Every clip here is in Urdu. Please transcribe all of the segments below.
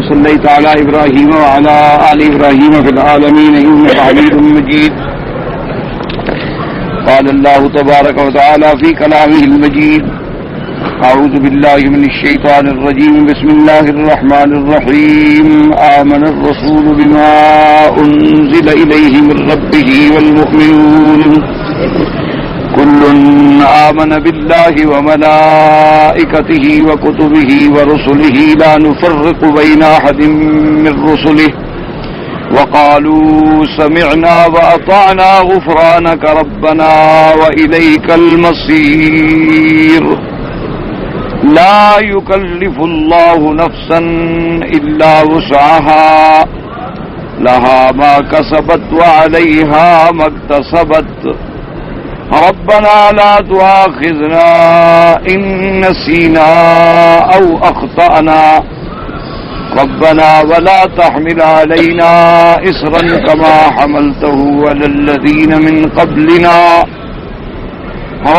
صليت على إبراهيم وعلى آل إبراهيم في العالمين إنك حميد مجيد. قال الله تبارك وتعالى في كلامه المجيد: أعوذ بالله من الشيطان الرجيم. بسم الله الرحمن الرحيم. آمن الرسول بما أنزل إليه من ربه والمؤمنون كل آمن بالله وملائكته وكتبه ورسله لا نفرق بين أحد من رسله وقالوا سمعنا وأطعنا غفرانك ربنا وإليك المصير. لا يكلف الله نفسا إلا وسعها لها ما كسبت وعليها ما اكتسبت. ربنا لا تؤاخذنا إن نسينا أو أخطأنا ربنا ولا تحمل علينا إصرا كما حملته على الذين من قبلنا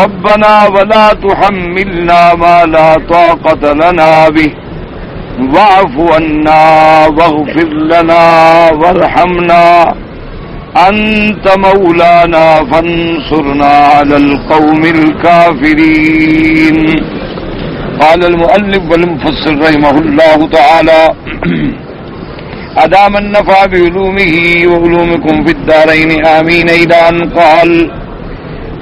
ربنا ولا تحملنا ما لا طاقة لنا به واعف عنا واغفر لنا وارحمنا أنت مولانا فانصرنا على القوم الكافرين. قال المؤلف والمفسر رحمه الله تعالى: أدام النفع بعلومه وعلومكم في الدارين آمين. إلى أن قال: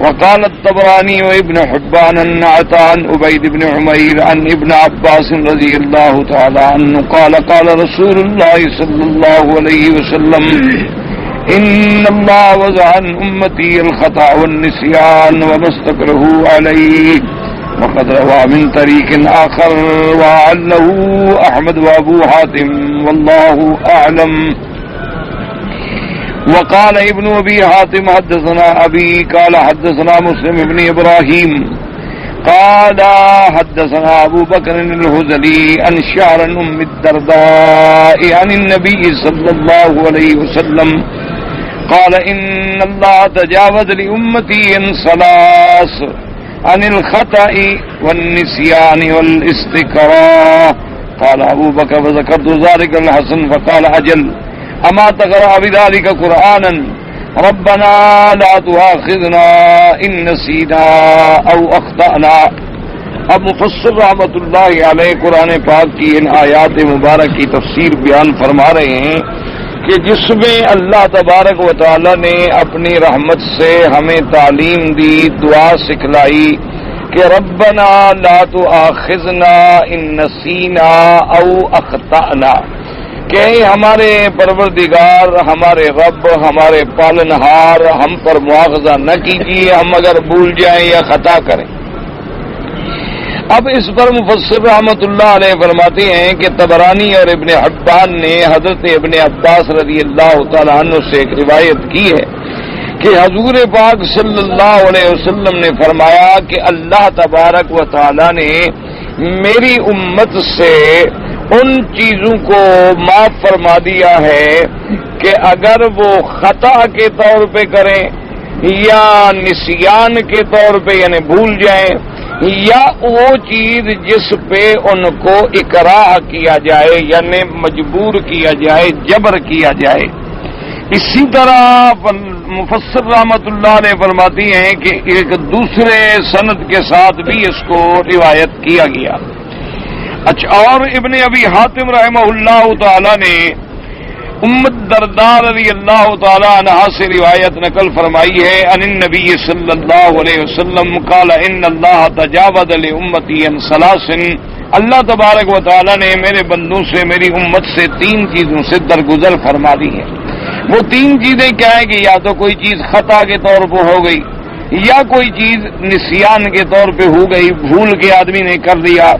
وقال الطبراني وابن حبان النعت عن عبيد بن عمير عن ابن عباس رضي الله تعالى عنه قال: قال رسول الله صلى الله عليه وسلم: إن الله وضع عن أمتي الخطأ والنسيان وما استكرهوا عليه. وقد روى من طريق آخر وعله أحمد وأبو حاتم والله أعلم. وقال ابن أبي حاتم: حدثنا أبي قال حدثنا مسلم بن إبراهيم قال حدثنا أبو بكر الهذلي عن شعر أم الدرداء عن النبي صلى الله عليه وسلم قال: إن الله تجاوز لأمتي عن ثلاث: عن الخطأ والنسيان والاستكراء. قال أبو بكر: فذكرت ذلك الحسن فقال: أجل، أما تقرأ بذلك قرآنا ربنا لا تؤاخذنا إن نسينا أو أخطأنا. اب مفسر رحمۃ اللہ علیہ قرآن پاک کی ان آیات مبارک کی تفسیر بیان فرما رہے ہیں کہ جس میں اللہ تبارک و تعالی نے اپنی رحمت سے ہمیں تعلیم دی، دعا سکھلائی کہ ربنا لا تؤاخذنا ان نسینا او اخطأنا، کہ ہمارے پروردگار، ہمارے رب، ہمارے پالنہار، ہم پر مواخذہ نہ کیجیے ہم اگر بھول جائیں یا خطا کریں۔ اب اس پر مفسر رحمۃ اللہ علیہ فرماتے ہیں کہ طبرانی اور ابن حبان نے حضرت ابن عباس رضی اللہ تعالیٰ عنہ سے ایک روایت کی ہے کہ حضور پاک صلی اللہ علیہ وسلم نے فرمایا کہ اللہ تبارک و تعالیٰ نے میری امت سے ان چیزوں کو معاف فرما دیا ہے کہ اگر وہ خطا کے طور پہ کریں یا نسیان کے طور پہ یعنی بھول جائیں، یا وہ چیز جس پہ ان کو اکراہ کیا جائے یعنی مجبور کیا جائے، جبر کیا جائے۔ اسی طرح مفسر رحمۃ اللہ علیہ فرماتی ہیں کہ ایک دوسرے سند کے ساتھ بھی اس کو روایت کیا گیا۔ اچھا، اور ابن ابی حاتم رحمہ اللہ تعالی نے ام الدرداء رضی اللہ تعالی عنہ سے روایت نقل فرمائی ہے عن النبی صلی اللہ علیہ وسلم قال: ان اللہ تجاوز لامتی عن ثلاث. اللہ تبارک و تعالی نے میرے بندوں سے، میری امت سے 3 چیزوں سے درگزر فرما دی ہے۔ وہ 3 چیزیں کیا ہیں کہ یا تو کوئی چیز خطا کے طور پہ ہو گئی، یا کوئی چیز نسیان کے طور پہ ہو گئی، بھول کے آدمی نے کر دیا،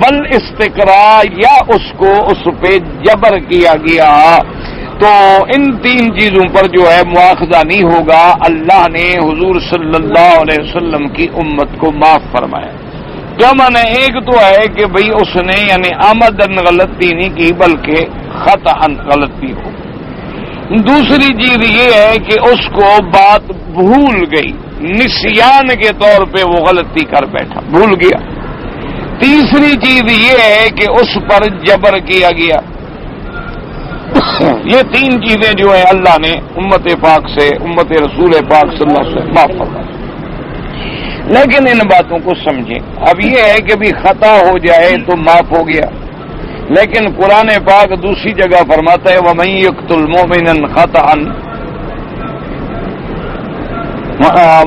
بل استقرا یا اس کو اس پہ جبر کیا گیا، تو ان 3 چیزوں پر جو ہے مواخذہ نہیں ہوگا۔ اللہ نے حضور صلی اللہ علیہ وسلم کی امت کو معاف فرمایا۔ کیا معنی؟ ایک تو ہے کہ بھئی اس نے یعنی آمدن غلطی نہیں کی بلکہ خطأ غلطی ہو۔ دوسری چیز یہ ہے کہ اس کو بات بھول گئی، نسیان کے طور پہ وہ غلطی کر بیٹھا، بھول گیا۔ تیسری چیز یہ ہے کہ اس پر جبر کیا گیا، یہ تین چیزیں جو ہیں اللہ نے امت پاک سے، امت رسول پاک صلی اللہ علیہ وسلم معاف فرمائی. لیکن ان باتوں کو سمجھیں. اب یہ ہے کہ بھی خطا ہو جائے تو معاف ہو گیا، لیکن قرآن پاک دوسری جگہ فرماتا ہے وَمَن يَقْتُلْ مُؤْمِنًا خَطَأً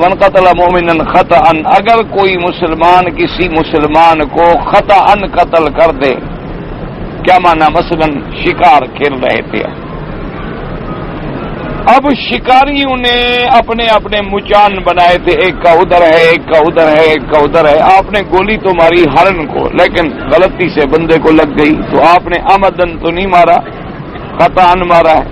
من قتل مؤمنا خطأ، اگر کوئی مسلمان کسی مسلمان کو خطأ قتل کر دے. کیا معنی؟ مثلا شکار کھیل رہے تھے، اب شکاریوں نے اپنے اپنے مچان بنائے تھے، ایک کا ادھر ہے، ایک کا ادھر ہے، ایک کا ادھر ہے. آپ نے گولی تو ماری ہرن کو، لیکن غلطی سے بندے کو لگ گئی، تو آپ نے آمدن تو نہیں مارا، خطأ مارا ہے.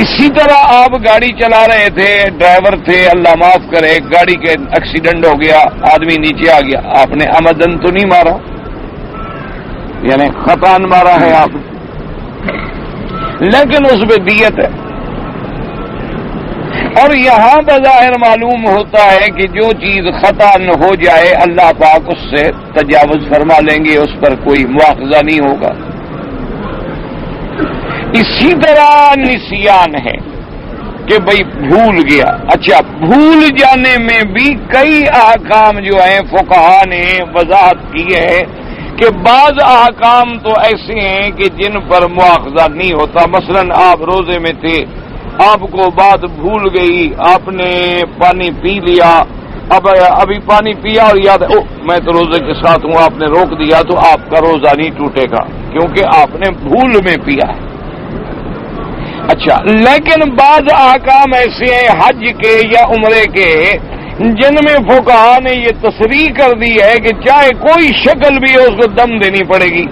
اسی طرح آپ گاڑی چلا رہے تھے، ڈرائیور تھے، اللہ معاف کرے، گاڑی کے ایکسیڈنٹ ہو گیا، آدمی نیچے آ گیا، آپ نے آمدن تو نہیں مارا، یعنی خطأ مارا ہے آپ، لیکن اس پہ دیت ہے. اور یہاں بظاہر معلوم ہوتا ہے کہ جو چیز خطأ ہو جائے اللہ پاک اس سے تجاوز فرما لیں گے، اس پر کوئی مواخذہ نہیں ہوگا. اسی طرح نسیان ہے کہ بھئی بھول گیا. اچھا، بھول جانے میں بھی کئی احکام جو ہیں فقہا نے وضاحت کی ہے کہ بعض احکام تو ایسے ہیں کہ جن پر مواخذہ نہیں ہوتا. مثلا آپ روزے میں تھے، آپ کو بات بھول گئی، آپ نے پانی پی لیا، ابھی پانی پیا اور یاد ہے میں تو روزے کے ساتھ ہوں، آپ نے روک دیا، تو آپ کا روزہ نہیں ٹوٹے گا کیونکہ آپ نے بھول میں پیا ہے. اچھا، لیکن بعض احکام ایسے ہیں حج کے یا عمرے کے جن میں فقہا نے یہ تصریح کر دی ہے کہ چاہے کوئی شکل بھی ہو اس کو دم دینی پڑے گی.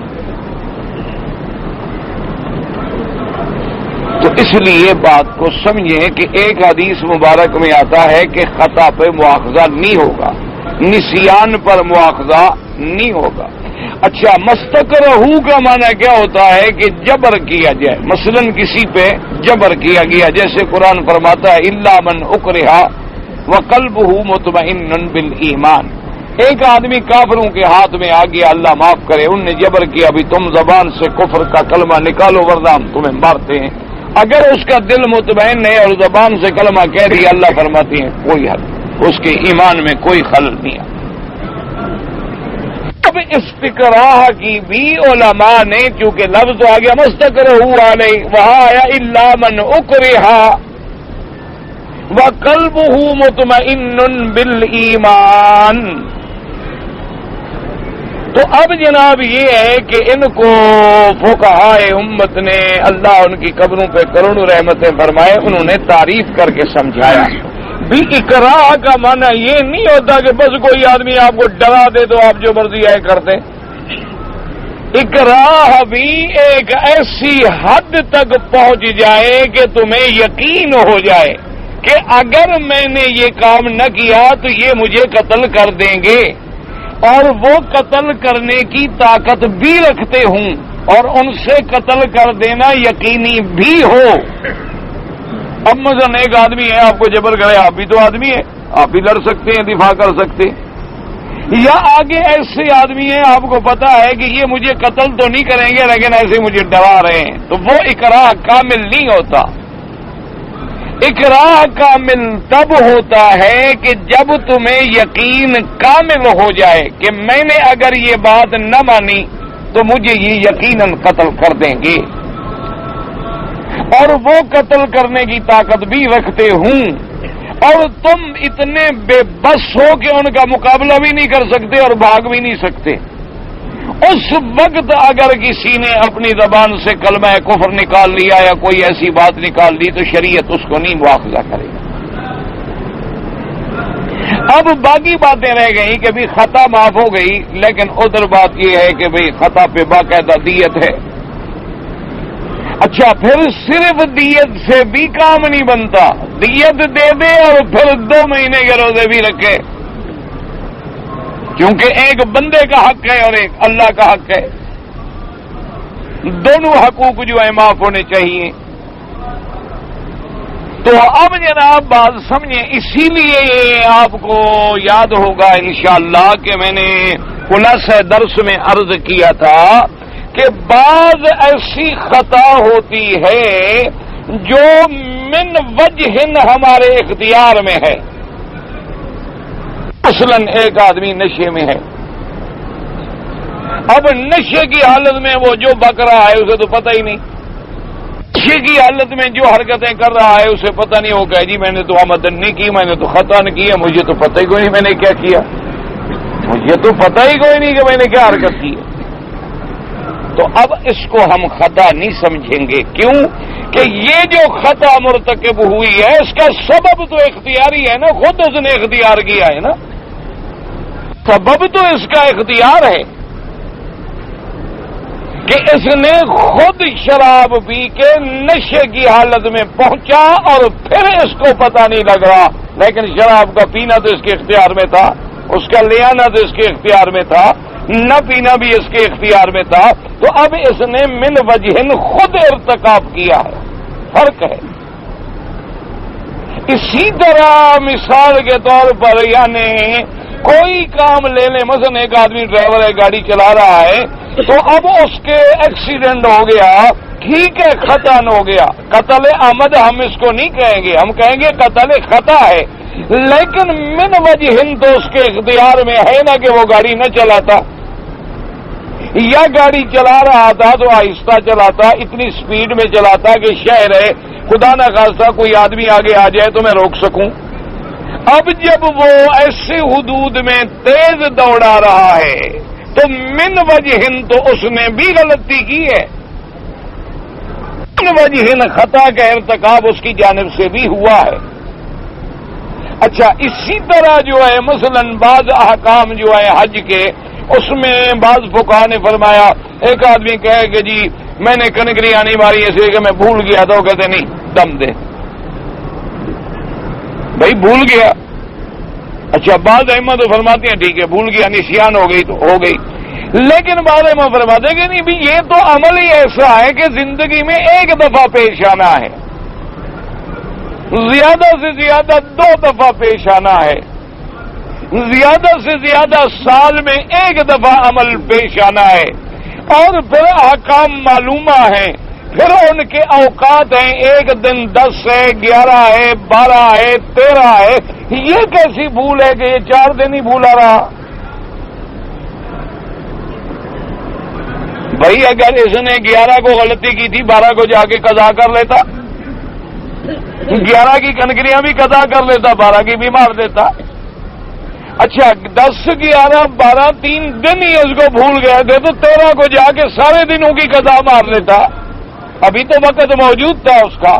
تو اس لیے بات کو سمجھیں کہ ایک حدیث مبارک میں آتا ہے کہ خطا پہ مواخذہ نہیں ہوگا، نسیان پر مواخذہ نہیں ہوگا. اچھا، مستکرہو کا معنی کیا ہوتا ہے کہ جبر کیا جائے. مثلا کسی پہ جبر کیا گیا، جیسے قرآن فرماتا ہے الا من اکرہ وقلبہ مطمئن بالایمان. ایک آدمی کافروں کے ہاتھ میں آ گیا، اللہ معاف کرے، ان نے جبر کیا بھی تم زبان سے کفر کا کلمہ نکالو ورنہ ہم تمہیں مارتے ہیں. اگر اس کا دل مطمئن ہے اور زبان سے کلمہ کہہ دیا، اللہ فرماتی ہیں کوئی حد، اس کے ایمان میں کوئی خلل نہیں آتا. اب استقراء کی بھی علماء نے، چونکہ لفظ تو آ گیا مستقرہ علیہ، وہاں آیا الا من اکرہ وقلبہ مطمئن بالایمان. تو اب جناب یہ ہے کہ ان کو فقہائے امت نے، اللہ ان کی قبروں پہ کروڑوں رحمتیں فرمائے، انہوں نے تعریف کر کے سمجھایا. بھی اقراء کا معنی یہ نہیں ہوتا کہ بس کوئی آدمی آپ کو ڈرا دے تو آپ جو مرضی ہے کرتے. اقراء بھی ایک ایسی حد تک پہنچ جائے کہ تمہیں یقین ہو جائے کہ اگر میں نے یہ کام نہ کیا تو یہ مجھے قتل کر دیں گے، اور وہ قتل کرنے کی طاقت بھی رکھتے ہوں اور ان سے قتل کر دینا یقینی بھی ہو. اب مثلا ایک آدمی ہے، آپ کو جبر کرے، آپ بھی تو آدمی ہیں، آپ بھی لڑ سکتے ہیں، دفاع کر سکتے ہیں. یا آگے ایسے آدمی ہیں، آپ کو پتا ہے کہ یہ مجھے قتل تو نہیں کریں گے لیکن ایسے مجھے ڈرا رہے ہیں، تو وہ اقراء کامل نہیں ہوتا. اقراء کامل تب ہوتا ہے کہ جب تمہیں یقین کامل ہو جائے کہ میں نے اگر یہ بات نہ مانی تو مجھے یہ یقیناً قتل کر دیں گے، اور وہ قتل کرنے کی طاقت بھی رکھتے ہوں، اور تم اتنے بے بس ہو کہ ان کا مقابلہ بھی نہیں کر سکتے اور بھاگ بھی نہیں سکتے. اس وقت اگر کسی نے اپنی زبان سے کلمہ کفر نکال لیا یا کوئی ایسی بات نکال لی تو شریعت اس کو نہیں مواخذہ کرے گا. اب باقی باتیں رہ گئیں کہ بھی خطا معاف ہو گئی، لیکن ادھر بات یہ ہے کہ بھئی خطا پہ باقاعدہ دیت ہے. اچھا، پھر صرف دیت سے بھی کام نہیں بنتا، دیت دے دے اور پھر 2 مہینے کے روزے بھی رکھے، کیونکہ ایک بندے کا حق ہے اور ایک اللہ کا حق ہے، دونوں حقوق جو ہیں معاف ہونے چاہیے. تو اب جناب بات سمجھیں، اسی لیے آپ کو یاد ہوگا انشاءاللہ کہ میں نے خلاصہ درس میں عرض کیا تھا کہ بعض ایسی خطا ہوتی ہے جو من وجہ ہمارے اختیار میں ہے. مثلا ایک آدمی نشے میں ہے، اب نشے کی حالت میں وہ جو بک رہا ہے اسے تو پتہ ہی نہیں، نشے کی حالت میں جو حرکتیں کر رہا ہے اسے پتہ نہیں ہوگا جی میں نے تو آمدن نہیں کی، میں نے تو خطا نہیں کی ہے، مجھے تو پتہ ہی کوئی نہیں میں نے کیا کیا، مجھے تو پتہ ہی کوئی نہیں کہ میں نے کیا حرکت کی ہے. تو اب اس کو ہم خطا نہیں سمجھیں گے. کیوں کہ یہ جو خطا مرتکب ہوئی ہے اس کا سبب تو اختیاری ہے نا، خود اس نے اختیار کیا ہے نا، سبب تو اس کا اختیار ہے کہ اس نے خود شراب پی کے نشے کی حالت میں پہنچا اور پھر اس کو پتہ نہیں لگ رہا، لیکن شراب کا پینا تو اس کے اختیار میں تھا، اس کا لے آنا تو اس کے اختیار میں تھا، نہ پینا بھی اس کے اختیار میں تھا. تو اب اس نے من وجہ خود ارتکاب کیا ہے، فرق ہے. اسی طرح مثال کے طور پر یعنی کوئی کام لے لیں، مثلا ایک آدمی ڈرائیور ہے گاڑی چلا رہا ہے تو اب اس کے ایکسیڈنٹ ہو گیا، ٹھیک ہے خطا ہو گیا، قتل عمد ہم اس کو نہیں کہیں گے، ہم کہیں گے قتل خطا ہے، لیکن من وجہ تو اس کے اختیار میں ہے نا کہ وہ گاڑی نہ چلاتا، یا گاڑی چلا رہا تھا تو آہستہ چلاتا، اتنی سپیڈ میں چلاتا کہ شہر ہے خدا نہ خواستہ کوئی آدمی آگے آ جائے تو میں روک سکوں. اب جب وہ ایسے حدود میں تیز دوڑا رہا ہے تو من وجہ تو اس نے بھی غلطی کی ہے، من وجہ خطا کا ارتکاب اس کی جانب سے بھی ہوا ہے. اچھا اسی طرح جو ہے مثلا بعض احکام جو ہے حج کے، اس میں بعض فقہا نے فرمایا ایک آدمی کہے کہ جی میں نے کنکری آنی ماری اس لیے کہ میں بھول گیا تھا، وہ کہتے نہیں دم دے بھائی بھول گیا. اچھا بعض احمد تو فرماتے ہیں ٹھیک ہے بھول گیا نسیان ہو گئی تو ہو گئی، لیکن بعض احمد فرماتے ہیں کہ نہیں بھی یہ تو عمل ہی ایسا ہے کہ زندگی میں ایک دفعہ پیش آنا ہے، زیادہ سے زیادہ 2 دفعہ پیش آنا ہے، زیادہ سے زیادہ سال میں 1 دفعہ عمل پیش آنا ہے، اور پھر احکام معلومہ ہیں، پھر ان کے اوقات ہیں، 1 دن 10 ہے 11 ہے 12 ہے 13 ہے. یہ کیسی بھول ہے کہ یہ 4 دن ہی بھولا رہا؟ بھائی اگر اس نے 11 کو غلطی کی تھی 12 کو جا کے قضا کر لیتا، 11 کی کنکریاں بھی قضا کر لیتا، 12 کی بھی مار دیتا. اچھا 10 11 12 3 دن ہی اس کو بھول گئے تھے تو 13 کو جا کے سارے دنوں کی قضا مار لیتا، ابھی تو وقت موجود تھا اس کا.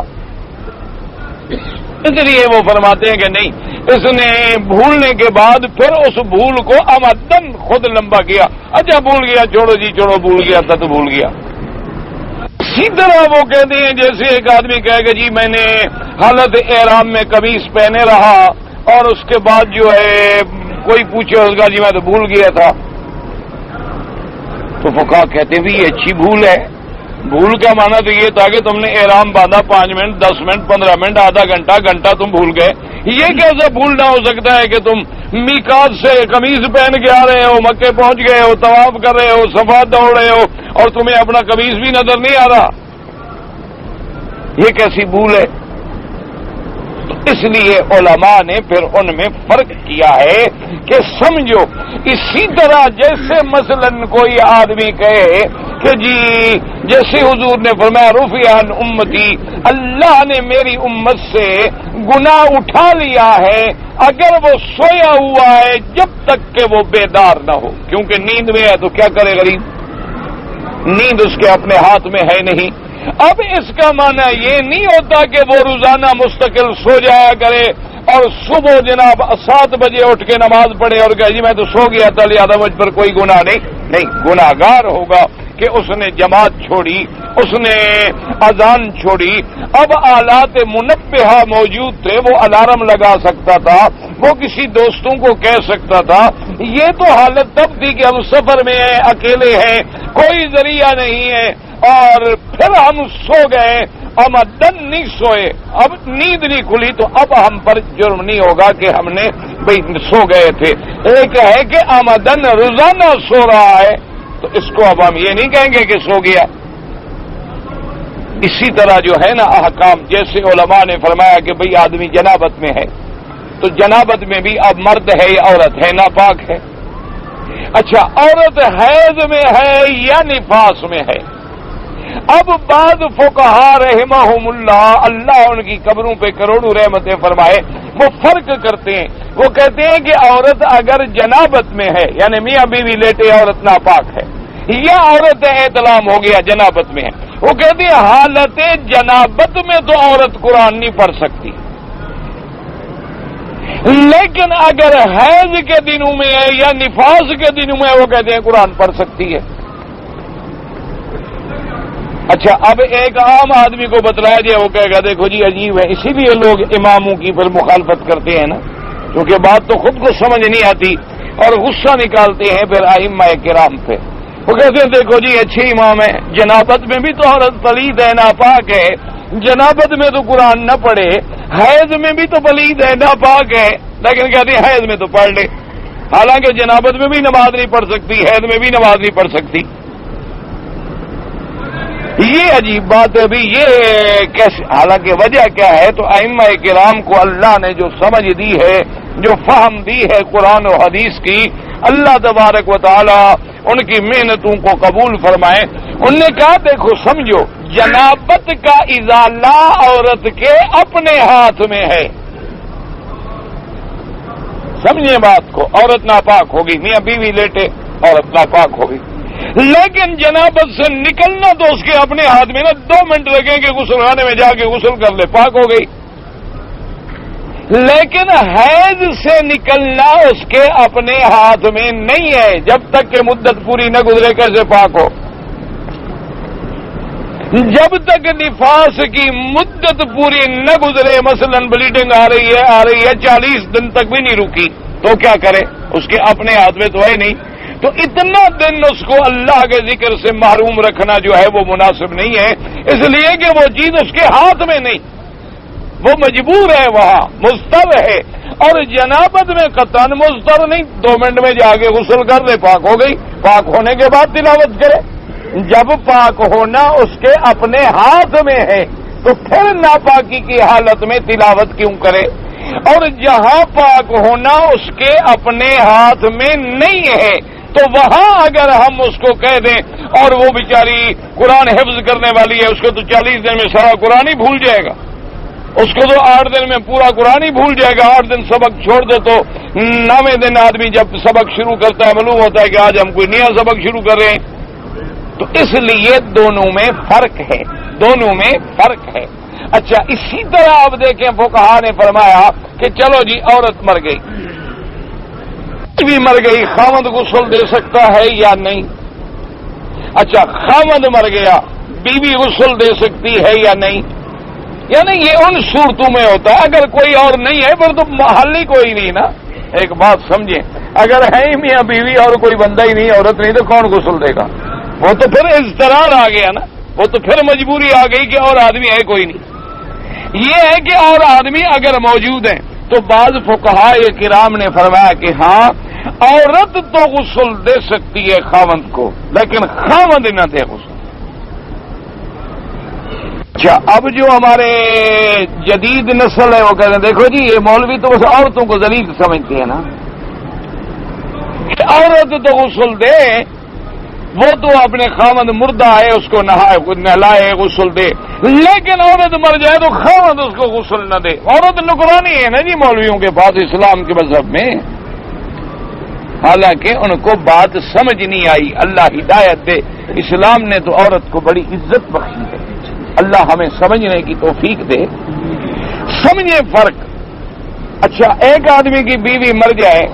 اس لیے وہ فرماتے ہیں کہ نہیں، اس نے بھولنے کے بعد پھر اس بھول کو عمدن خود لمبا کیا. اچھا بھول گیا چھوڑو جی چھوڑو، بھول گیا تھا تو بھول گیا. اسی طرح وہ کہتے ہیں جیسے ایک آدمی کہے گا جی میں نے حالت احرام میں قمیص پہنے رہا اور اس کے بعد جو ہے کوئی پوچھے اس کا جی میں تو بھول گیا تھا، تو فقہا کہتے ہیں بھی یہ اچھی بھول ہے. بھول کا معنی تو یہ تھا کہ تم نے احرام باندھا 5 منٹ 10 منٹ 15 منٹ آدھا گھنٹہ تم بھول گئے. یہ کیسے بھولنا ہو سکتا ہے کہ تم میقات سے قمیض پہن کے آ رہے ہو، مکے پہنچ گئے ہو، طواف کر رہے ہو، صفا دوڑ رہے ہو اور تمہیں اپنا قمیض بھی نظر نہیں آ رہا؟ یہ کیسی بھول ہے؟ تو اس لیے علماء نے پھر ان میں فرق کیا ہے کہ سمجھو اسی طرح جیسے مثلا کوئی آدمی کہے کہ جی جیسے حضور نے فرمایا رفع عن امتی، اللہ نے میری امت سے گناہ اٹھا لیا ہے اگر وہ سویا ہوا ہے جب تک کہ وہ بیدار نہ ہو، کیونکہ نیند میں ہے تو کیا کرے غریب، نیند اس کے اپنے ہاتھ میں ہے نہیں. اب اس کا معنی یہ نہیں ہوتا کہ وہ روزانہ مستقل سو جایا کرے اور صبح جناب 7 بجے اٹھ کے نماز پڑھے اور کہے جی میں تو سو گیا تھا لہذا مجھ پر کوئی گناہ نہیں. گناہگار ہوگا کہ اس نے جماعت چھوڑی، اس نے اذان چھوڑی. اب آلات منبہہ موجود تھے، وہ الارم لگا سکتا تھا، وہ کسی دوستوں کو کہہ سکتا تھا. یہ تو حالت تب تھی کہ ہم سفر میں ہیں، اکیلے ہیں، کوئی ذریعہ نہیں ہے اور پھر ہم سو گئے، عمدن نہیں سوئے، اب نیند نہیں کھلی تو اب ہم پر جرم نہیں ہوگا کہ ہم نے بھئی سو گئے تھے. ایک ہے کہ عمدن روزانہ سو رہا ہے تو اس کو اب ہم یہ نہیں کہیں گے کہ سو گیا. اسی طرح جو ہے نا احکام، جیسے علماء نے فرمایا کہ بھئی آدمی جنابت میں ہے تو جنابت میں بھی اب مرد ہے یا عورت ہے ناپاک ہے. اچھا، عورت حیض میں ہے یا نفاس میں ہے؟ اب بعض فقہا رحمہم اللہ، اللہ ان کی قبروں پہ کروڑوں رحمتیں فرمائے، وہ فرق کرتے ہیں. وہ کہتے ہیں کہ عورت اگر جنابت میں ہے یعنی میاں بیوی لیٹے عورت ناپاک ہے، یا عورت احتلام ہو گیا جنابت میں ہے، وہ کہتے ہیں حالت جنابت میں تو عورت قرآن نہیں پڑھ سکتی، لیکن اگر حیض کے دنوں میں ہے یا نفاس کے دنوں میں وہ کہتے ہیں قرآن پڑھ سکتی ہے. اچھا، اب ایک عام آدمی کو بتلایا جائے وہ کہے گا دیکھو جی عجیب ہے. اسی لیے لوگ اماموں کی پھر مخالفت کرتے ہیں نا، کیونکہ بات تو خود کو سمجھ نہیں آتی اور غصہ نکالتے ہیں پھر ائمہ کرام پہ. وہ کہتے ہیں دیکھو جی اچھے امام ہے، جنابت میں بھی تو عورت پلید ہے ناپاک ہے، جنابت میں تو قرآن نہ پڑھے، حیض میں بھی تو پلید ہے ناپاک ہے، لیکن کہتے ہیں حیض میں تو پڑھ لے، حالانکہ جنابت میں بھی نماز نہیں پڑھ سکتی، حیض میں بھی نماز نہیں پڑھ سکتی. یہ عجیب بات ہے بھی، یہ کیسے؟ حالانکہ وجہ کیا ہے؟ تو ائمہ کرام کو اللہ نے جو سمجھ دی ہے، جو فہم دی ہے قرآن و حدیث کی، اللہ تبارک و تعالی ان کی محنتوں کو قبول فرمائے. انہوں نے کہا دیکھو سمجھو، جنابت کا ازالہ عورت کے اپنے ہاتھ میں ہے. سمجھے بات کو، عورت ناپاک ہوگی، میاں بیوی لیٹے عورت ناپاک ہوگی، لیکن جنابت سے نکلنا تو اس کے اپنے ہاتھ میں نا. 2 منٹ لگیں گے غسل خانے میں جا کے غسل کر لے، پاک ہو گئی. لیکن حیض سے نکلنا اس کے اپنے ہاتھ میں نہیں ہے، جب تک کہ مدت پوری نہ گزرے کیسے پاک ہو؟ جب تک نفاس کی مدت پوری نہ گزرے، مثلا بلیڈنگ آ رہی ہے 40 دن تک بھی نہیں رکی، تو کیا کرے؟ اس کے اپنے ہاتھ میں تو ہے نہیں. تو اتنا دن اس کو اللہ کے ذکر سے محروم رکھنا جو ہے وہ مناسب نہیں ہے، اس لیے کہ وہ چیز اس کے ہاتھ میں نہیں، وہ مجبور ہے، وہاں مضطر ہے. اور جنابت میں قطعاً مضطر نہیں، 2 منٹ میں جا کے غسل کر لے، پاک ہو گئی. پاک ہونے کے بعد تلاوت کرے. جب پاک ہونا اس کے اپنے ہاتھ میں ہے تو پھر ناپاکی کی حالت میں تلاوت کیوں کرے؟ اور جہاں پاک ہونا اس کے اپنے ہاتھ میں نہیں ہے تو وہاں اگر ہم اس کو کہہ دیں، اور وہ بیچاری قرآن حفظ کرنے والی ہے، اس کو تو 40 دن میں سارا قرآن ہی بھول جائے گا، اس کو تو 8 دن میں پورا قرآن ہی بھول جائے گا. 8 دن سبق چھوڑ دو تو 9ویں دن آدمی جب سبق شروع کرتا ہے معلوم ہوتا ہے کہ آج ہم کوئی نیا سبق شروع کر رہے ہیں. تو اس لیے دونوں میں فرق ہے، دونوں میں فرق ہے. اچھا، اسی طرح آپ دیکھیں فقہا نے فرمایا کہ چلو جی عورت مر گئی، بھی مر گئی، خاوند غسل دے سکتا ہے یا نہیں؟ اچھا، خاوند مر گیا، بیوی غسل دے سکتی ہے یا نہیں؟ یعنی یہ ان صورتوں میں ہوتا ہے، اگر کوئی اور نہیں ہے پھر تو حل ہی کوئی نہیں نا. ایک بات سمجھیں، اگر ہے ہی میاں بیوی اور کوئی بندہ ہی نہیں، عورت نہیں، تو کون غسل دے گا؟ وہ تو پھر اضطرار آ گیا نا، وہ تو پھر مجبوری آ گئی کہ اور آدمی ہے کوئی نہیں. یہ ہے کہ اور آدمی اگر موجود ہیں تو بعض فقہاء کرام نے فرمایا کہ ہاں عورت تو غسل دے سکتی ہے خاوند کو، لیکن خاوند نہ دے غسل. اچھا، اب جو ہمارے جدید نسل ہے وہ کہتے ہیں دیکھو جی یہ مولوی تو بس عورتوں کو ذلیل سمجھتے ہیں نا، عورت تو غسل دے، وہ تو اپنے خاوند مردہ ہے اس کو نہلائے غسل دے، لیکن عورت مر جائے تو خاوند اس کو غسل نہ دے. عورت نکرانی ہے نا جی مولویوں کے پاس اسلام کے مذہب میں. حالانکہ ان کو بات سمجھ نہیں آئی. اللہ ہدایت دے. اسلام نے تو عورت کو بڑی عزت بخشی ہے، اللہ ہمیں سمجھنے کی توفیق دے. سمجھے فرق. اچھا، ایک آدمی کی بیوی مر جائے،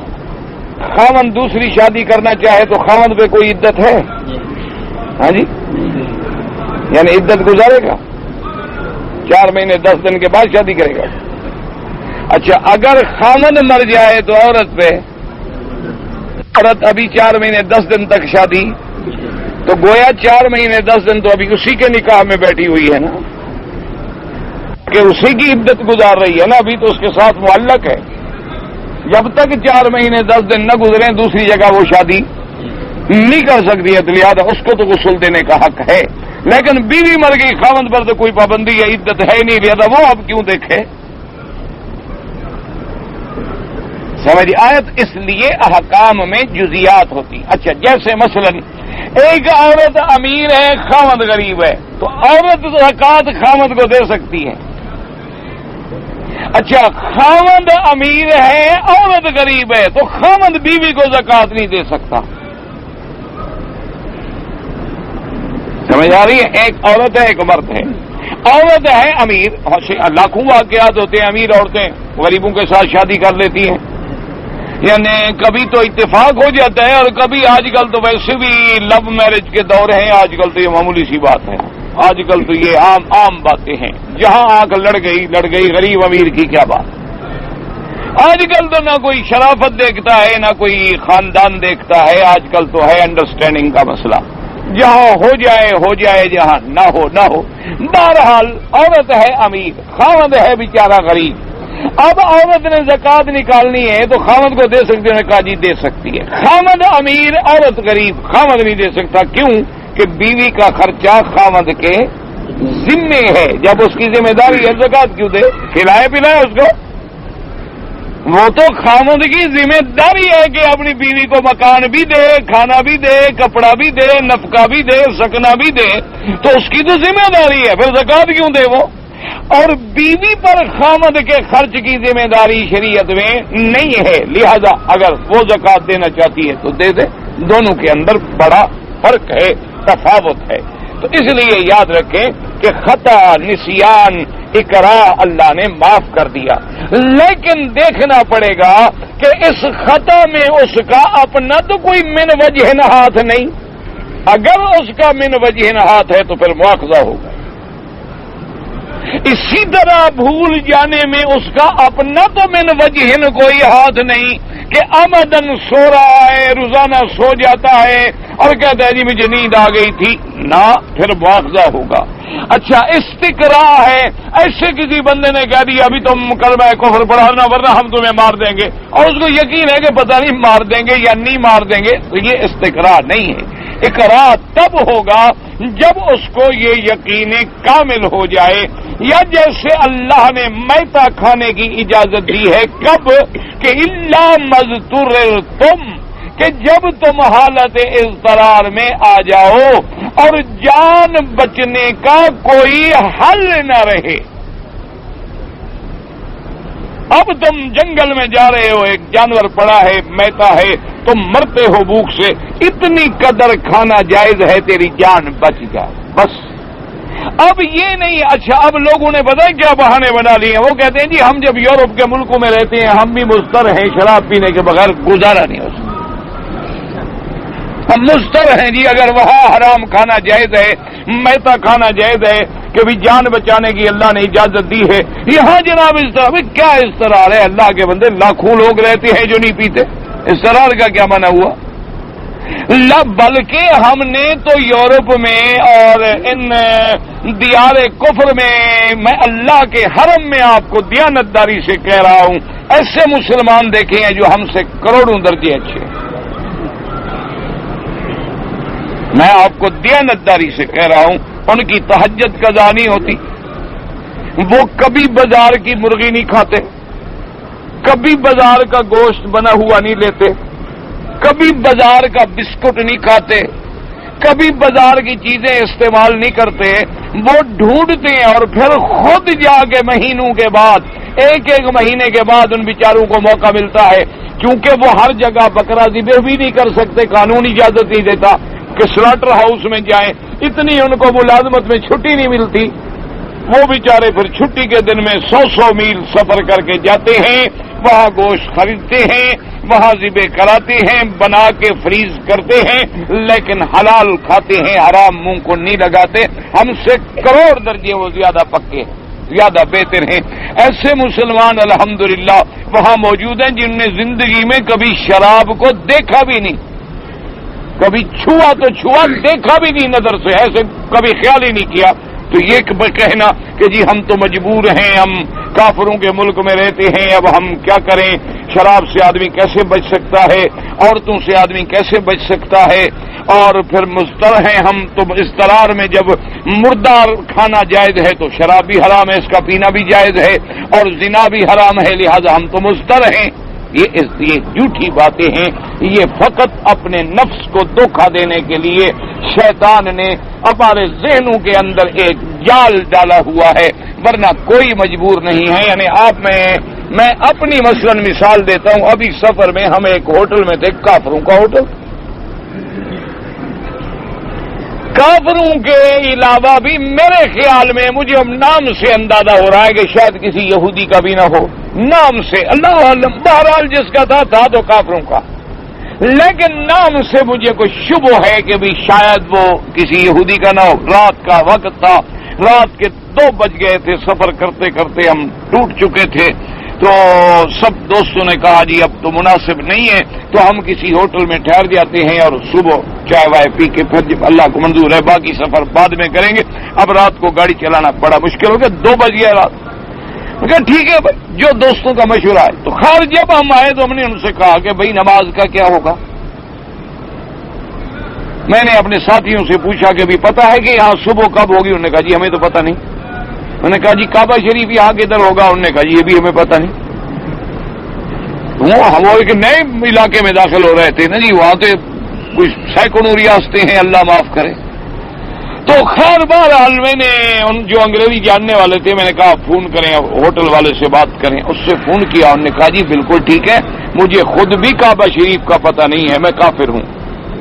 خاوند دوسری شادی کرنا چاہے تو خاوند پہ کوئی عدت ہے؟ ہاں جی، یعنی عدت گزارے گا، 4 مہینے 10 دن کے بعد شادی کرے گا. اچھا، اگر خاوند مر جائے تو عورت ابھی 4 مہینے 10 دن تک شادی، تو گویا 4 مہینے 10 دن تو ابھی اسی کے نکاح میں بیٹھی ہوئی ہے نا، کہ اسی کی عدت گزار رہی ہے نا، ابھی تو اس کے ساتھ معلق ہے. جب تک 4 مہینے 10 دن نہ گزرے دوسری جگہ وہ شادی نہیں کر سکتی ہے، تو لہٰذا اس کو تو غسل دینے کا حق ہے، لیکن بیوی مر گئی، خاوند پر تو کوئی پابندی یا عدت ہے نہیں، لہٰذا وہ اب کیوں دیکھے؟ سمجھ آیت؟ اس لیے احکام میں جزیات ہوتی۔ اچھا، جیسے مثلا ایک عورت امیر ہے، خاوند غریب ہے، تو عورت زکات خاوند کو دے سکتی ہے۔ اچھا، خاوند امیر ہے، عورت غریب ہے، تو خاوند بیوی کو زکات نہیں دے سکتا۔ سمجھ آ رہی ہے؟ ایک عورت ہے، ایک مرد ہے۔ عورت ہے امیر، لاکھوں واقعات ہوتے ہیں، امیر عورتیں غریبوں کے ساتھ شادی کر لیتی ہیں، یعنی کبھی تو اتفاق ہو جاتا ہے، اور کبھی آج کل تو ویسے بھی لو میرج کے دور ہیں، آج کل تو یہ معمولی سی بات ہے، آج کل تو یہ عام باتیں ہیں، جہاں آنکھ لڑ گئی غریب امیر کی کیا بات۔ آج کل تو نہ کوئی شرافت دیکھتا ہے، نہ کوئی خاندان دیکھتا ہے، آج کل تو ہے انڈرسٹینڈنگ کا مسئلہ، جہاں ہو جائے، جہاں نہ ہو۔ بہرحال عورت ہے امیر، خاوند ہے بیچارہ غریب۔ اب عورت نے زکات نکالنی ہے تو خاوند کو دے سکتی ہے، کہا جی دے سکتی ہے۔ خاوند امیر، عورت غریب، خاوند نہیں دے سکتا، کیوں؟ کہ بیوی کا خرچہ خاوند کے ذمے ہے، جب اس کی ذمہ داری ہے زکات کیوں دے؟ کھلائے پلائے اس کو، وہ تو خاوند کی ذمہ داری ہے کہ اپنی بیوی کو مکان بھی دے، کھانا بھی دے، کپڑا بھی دے، نفقہ بھی دے، سکنا بھی دے، تو اس کی تو ذمہ داری ہے، پھر زکات کیوں دے وہ؟ اور بیوی پر خاوند کے خرچ کی ذمہ داری شریعت میں نہیں ہے، لہذا اگر وہ زکات دینا چاہتی ہے تو دے دے، دونوں کے اندر بڑا فرق ہے، تفاوت ہے۔ تو اس لیے یاد رکھیں کہ خطا، نسیان، اقراء اللہ نے معاف کر دیا، لیکن دیکھنا پڑے گا کہ اس خطا میں اس کا اپنا تو کوئی من وجہ ہاتھ نہیں، اگر اس کا من وجہ ہاتھ ہے تو پھر مواخذہ ہوگا۔ اسی طرح بھول جانے میں اس کا اپنا تو من وجہ کوئی ہاتھ نہیں کہ آمدن سو رہا ہے، روزانہ سو جاتا ہے اور کہتا ہے جی مجھے نیند آ گئی تھی، نہ، پھر مواخذہ ہوگا۔ اچھا، استقراء ہے، ایسے کسی بندے نے کہہ دیا ابھی تم کلمہ کفر پڑھانا ورنہ ہم تمہیں مار دیں گے، اور اس کو یقین ہے کہ پتہ نہیں مار دیں گے یا نہیں مار دیں گے، تو یہ استقراء نہیں ہے۔ اقرار تب ہوگا جب اس کو یہ یقین کامل ہو جائے، یا جیسے اللہ نے میتہ کھانے کی اجازت دی ہے، کب؟ کہ الا مضطررتم، کہ جب تم حالت اضطرار میں آ جاؤ اور جان بچنے کا کوئی حل نہ رہے۔ اب تم جنگل میں جا رہے ہو، ایک جانور پڑا ہے، میتہ ہے، تم مرتے ہو بھوک سے، اتنی قدر کھانا جائز ہے تیری جان بچ جائے، بس۔ اب یہ نہیں، اچھا اب لوگوں نے پتہ ہے کیا بہانے بنا لیے ہیں، وہ کہتے ہیں جی ہم جب یورپ کے ملکوں میں رہتے ہیں ہم بھی مضطر ہیں، شراب پینے کے بغیر گزارا نہیں ہو سکتا، ہم مضطر ہیں جی، اگر وہاں حرام کھانا جائز ہے، میتہ کھانا جائز ہے کہ بھی جان بچانے کی اللہ نے اجازت دی ہے، یہاں جناب اضطرار، کیا اضطرار ہے؟ اللہ کے بندے لاکھوں لوگ رہتے ہیں جو نہیں پیتے، اضطرار کا کیا معنی ہوا؟ بلکہ ہم نے تو یورپ میں اور ان دیار کفر میں اللہ کے حرم میں آپ کو دیانتداری سے کہہ رہا ہوں، ایسے مسلمان دیکھے ہیں جو ہم سے کروڑوں درجے اچھے ہیں، میں آپ کو دیانتداری سے کہہ رہا ہوں، ان کی تہجد قضا نہیں ہوتی، وہ کبھی بازار کی مرغی نہیں کھاتے، کبھی بازار کا گوشت بنا ہوا نہیں لیتے، کبھی بازار کا بسکٹ نہیں کھاتے، کبھی بازار کی چیزیں استعمال نہیں کرتے، وہ ڈھونڈتے ہیں اور پھر خود جا کے مہینوں کے بعد، ایک مہینے کے بعد ان بیچاروں کو موقع ملتا ہے، کیونکہ وہ ہر جگہ بکرا ذبح بھی نہیں کر سکتے، قانون اجازت نہیں دیتا کہ سلاٹر ہاؤس میں جائیں، اتنی ان کو ملازمت میں چھٹی نہیں ملتی، وہ بیچارے پھر چھٹی کے دن میں 100 میل سفر کر کے جاتے ہیں، وہاں گوشت خریدتے ہیں، وہاں ذبح کراتے ہیں، بنا کے فریز کرتے ہیں، لیکن حلال کھاتے ہیں، حرام منہ کو نہیں لگاتے، ہم سے کروڑ درجے وہ زیادہ پکے ہیں، زیادہ بہتر ہیں۔ ایسے مسلمان الحمدللہ وہاں موجود ہیں جن نے زندگی میں کبھی شراب کو دیکھا بھی نہیں، کبھی چھوا تو چھوا، دیکھا بھی نہیں نظر سے، ایسے کبھی خیال ہی نہیں کیا۔ تو یہ کہنا کہ جی ہم تو مجبور ہیں، ہم کافروں کے ملک میں رہتے ہیں، اب ہم کیا کریں، شراب سے آدمی کیسے بچ سکتا ہے، عورتوں سے آدمی کیسے بچ سکتا ہے، اور پھر مضطر ہیں ہم، تو اضطرار میں جب مردار کھانا جائز ہے تو شراب بھی حرام ہے، اس کا پینا بھی جائز ہے، اور زنا بھی حرام ہے، لہذا ہم تو مضطر ہیں۔ یہ جھوٹی باتیں ہیں، یہ فقط اپنے نفس کو دھوکہ دینے کے لیے شیطان نے ہمارے ذہنوں کے اندر ایک جال ڈالا ہوا ہے، ورنہ کوئی مجبور نہیں ہے۔ یعنی میں اپنی مثلاً مثال دیتا ہوں، ابھی سفر میں ہم ایک ہوٹل میں تھے، کافروں کا ہوٹل، کافروں کے علاوہ بھی میرے خیال میں مجھے اب نام سے اندازہ ہو رہا ہے کہ شاید کسی یہودی کا بھی نہ ہو، نام سے، اللہ عالم، بہرحال جس کا تھا تو کافروں کا، لیکن نام سے مجھے کوئی شبہ ہے کہ بھی شاید وہ کسی یہودی کا نہ ہو۔ رات کا وقت تھا، رات کے 2 بج گئے تھے، سفر کرتے کرتے ہم ٹوٹ چکے تھے، تو سب دوستوں نے کہا جی اب تو مناسب نہیں ہے، تو ہم کسی ہوٹل میں ٹھہر جاتے ہیں اور صبح چائے وائے پی کے پھر جب اللہ کو منظور ہے باقی سفر بعد میں کریں گے، اب رات کو گاڑی چلانا بڑا مشکل ہو گیا، 2 بج گیا رات۔ کہ ٹھیک ہے بھائی، جو دوستوں کا مشورہ ہے۔ تو خیر جب ہم آئے تو ہم نے ان سے کہا کہ بھائی نماز کا کیا ہوگا؟ میں نے اپنے ساتھیوں سے پوچھا کہ بھی پتہ ہے کہ یہاں صبح کب ہوگی؟ انہوں نے کہا جی ہمیں تو پتہ نہیں۔ انہوں نے کہا جی کعبہ شریف یہاں کدھر ہوگا؟ انہوں نے کہا جی یہ بھی ہمیں پتہ نہیں۔ ہم ایک نئے علاقے میں داخل ہو رہے تھے نا جی، وہاں تو کچھ سینکڑوں ریاستیں ہیں، اللہ معاف کرے۔ تو خیر بہرحال میں نے ان جو انگریزی جاننے والے تھے میں نے کہا فون کریں، ہوٹل والے سے بات کریں، اس سے فون کیا، انہوں نے کہا جی بالکل ٹھیک ہے، مجھے خود بھی کعبہ شریف کا پتہ نہیں ہے، میں کافر ہوں،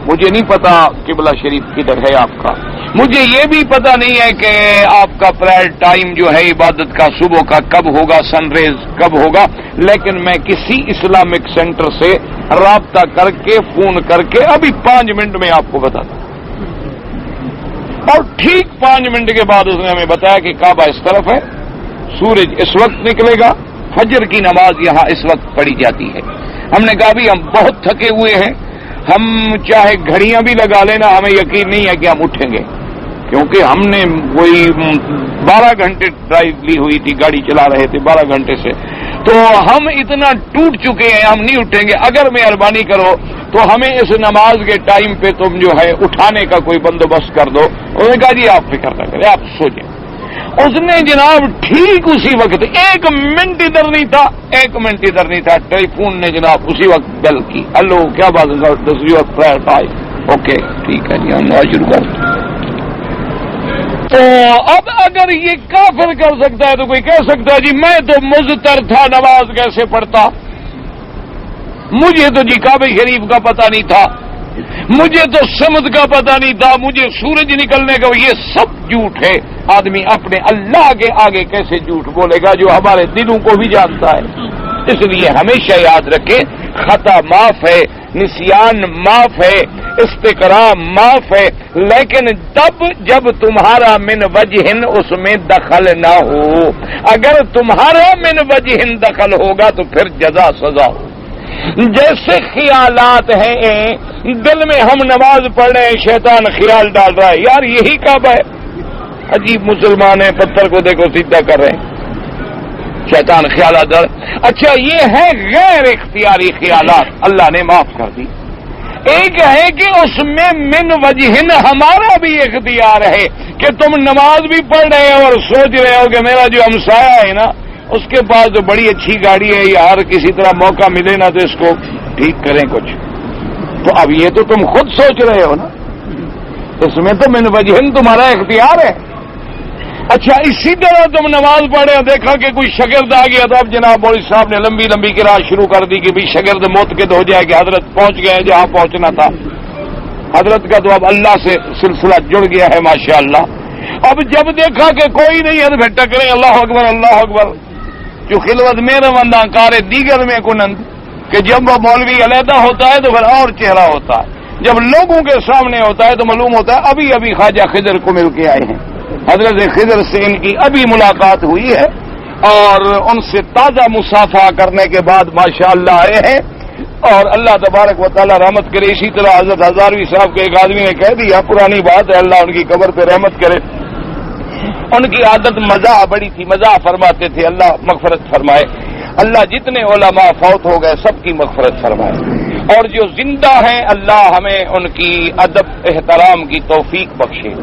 مجھے نہیں پتا قبلہ شریف کدھر ہے آپ کا، مجھے یہ بھی پتہ نہیں ہے کہ آپ کا پریئر ٹائم جو ہے عبادت کا صبح کا کب ہوگا، سن ریز کب ہوگا، لیکن میں کسی اسلامک سینٹر سے رابطہ کر کے فون کر کے ابھی 5 منٹ میں آپ کو بتاتا ہوں۔ اور ٹھیک 5 منٹ کے بعد اس نے ہمیں بتایا کہ کعبہ اس طرف ہے، سورج اس وقت نکلے گا، فجر کی نماز یہاں اس وقت پڑھی جاتی ہے۔ ہم نے کہا بھی ہم بہت تھکے ہوئے ہیں، ہم چاہے گھڑیاں بھی لگا لینا، ہمیں یقین نہیں ہے کہ ہم اٹھیں گے، کیونکہ ہم نے کوئی 12 گھنٹے ڈرائیو لی ہوئی تھی، گاڑی چلا رہے تھے 12 گھنٹے سے، تو ہم اتنا ٹوٹ چکے ہیں، ہم نہیں اٹھیں گے، اگر مہربانی کرو تو ہمیں اس نماز کے ٹائم پہ تم جو ہے اٹھانے کا کوئی بندوبست کر دو۔ انہوں نے کہا جی آپ فکر نہ کریں، آپ سوچیں۔ اس نے جناب ٹھیک اسی وقت 1 منٹ ادھر نہیں تھا، 1 منٹ ادھر نہیں تھا، ٹیلی فون نے جناب اسی وقت بیل کی، ہلو کیا بات ہے، اوکے ٹھیک ہے جی ہم نماز شروع کرتے ہیں۔ تو اب اگر یہ کافر کر سکتا ہے تو کوئی کہہ سکتا ہے جی میں تو مضطر تھا، نماز کیسے پڑھتا، مجھے تو جی کعبہ شریف کا پتہ نہیں تھا، مجھے تو سمت کا پتہ نہیں تھا، مجھے سورج نکلنے کا، یہ سب جھوٹ ہے۔ آدمی اپنے اللہ کے آگے کیسے جھوٹ بولے گا جو ہمارے دلوں کو بھی جانتا ہے؟ اس لیے ہمیشہ یاد رکھیں خطا معاف ہے، نسیان معاف ہے، استقراء معاف ہے، لیکن تب جب تمہارا من وجہ اس میں دخل نہ ہو۔ اگر تمہارا من وجہ دخل ہوگا تو پھر جزا سزا ہو۔ جیسے خیالات ہیں، دل میں ہم نماز پڑھ رہے ہیں، شیطان خیال ڈال رہا ہے یار یہی کعبہ ہے، عجیب مسلمان ہیں، پتھر کو دیکھو سیدھا کر رہے ہیں، شیطان خیالات ڈال۔ اچھا یہ ہے غیر اختیاری خیالات، اللہ نے معاف کر دی۔ ایک ہے کہ اس میں من وجہ ہمارا بھی اختیار ہے کہ تم نماز بھی پڑھ رہے ہو اور سوچ رہے ہو کہ میرا جو ہمسایہ ہے نا اس کے پاس تو بڑی اچھی گاڑی ہے، یا ہر کسی طرح موقع ملے نا تو اس کو ٹھیک کریں کچھ، تو اب یہ تو تم خود سوچ رہے ہو نا، اس میں تو من وجہ تمہارا اختیار ہے۔ اچھا اسی طرح تم نماز پڑھے، دیکھا کہ کوئی شاگرد آ گیا تو اب جناب مولوی صاحب نے لمبی لمبی قرات شروع کر دی کہ بھی شاگرد موتقد ہو جائے کہ حضرت پہنچ گئے جہاں پہنچنا تھا، حضرت کا تو اب اللہ سے سلسلہ جڑ گیا ہے ماشاءاللہ۔ اب جب دیکھا کہ کوئی نہیں ہے تو پھر ٹکرے اللہ اکبر اللہ اکبر، جو خلوت میں روندہ کار دیگر میں کنند، کہ جب وہ مولوی علیحدہ ہوتا ہے تو پھر اور چہرہ ہوتا ہے، جب لوگوں کے سامنے ہوتا ہے تو معلوم ہوتا ہے ابھی ابھی خواجہ خضر کو مل کے آئے ہیں، حضرت خضر سے ان کی ابھی ملاقات ہوئی ہے اور ان سے تازہ مصافحہ کرنے کے بعد ماشاءاللہ آئے ہیں، اور اللہ تبارک و تعالی رحمت کرے۔ اسی طرح حضرت ہزاروی صاحب کے ایک آدمی نے کہہ دیا، پرانی بات ہے، اللہ ان کی قبر پہ رحمت کرے، ان کی عادت مزاح بڑی تھی، مزاح فرماتے تھے، اللہ مغفرت فرمائے۔ اللہ جتنے علماء فوت ہو گئے سب کی مغفرت فرمائے، اور جو زندہ ہیں اللہ ہمیں ان کی ادب احترام کی توفیق بخشے۔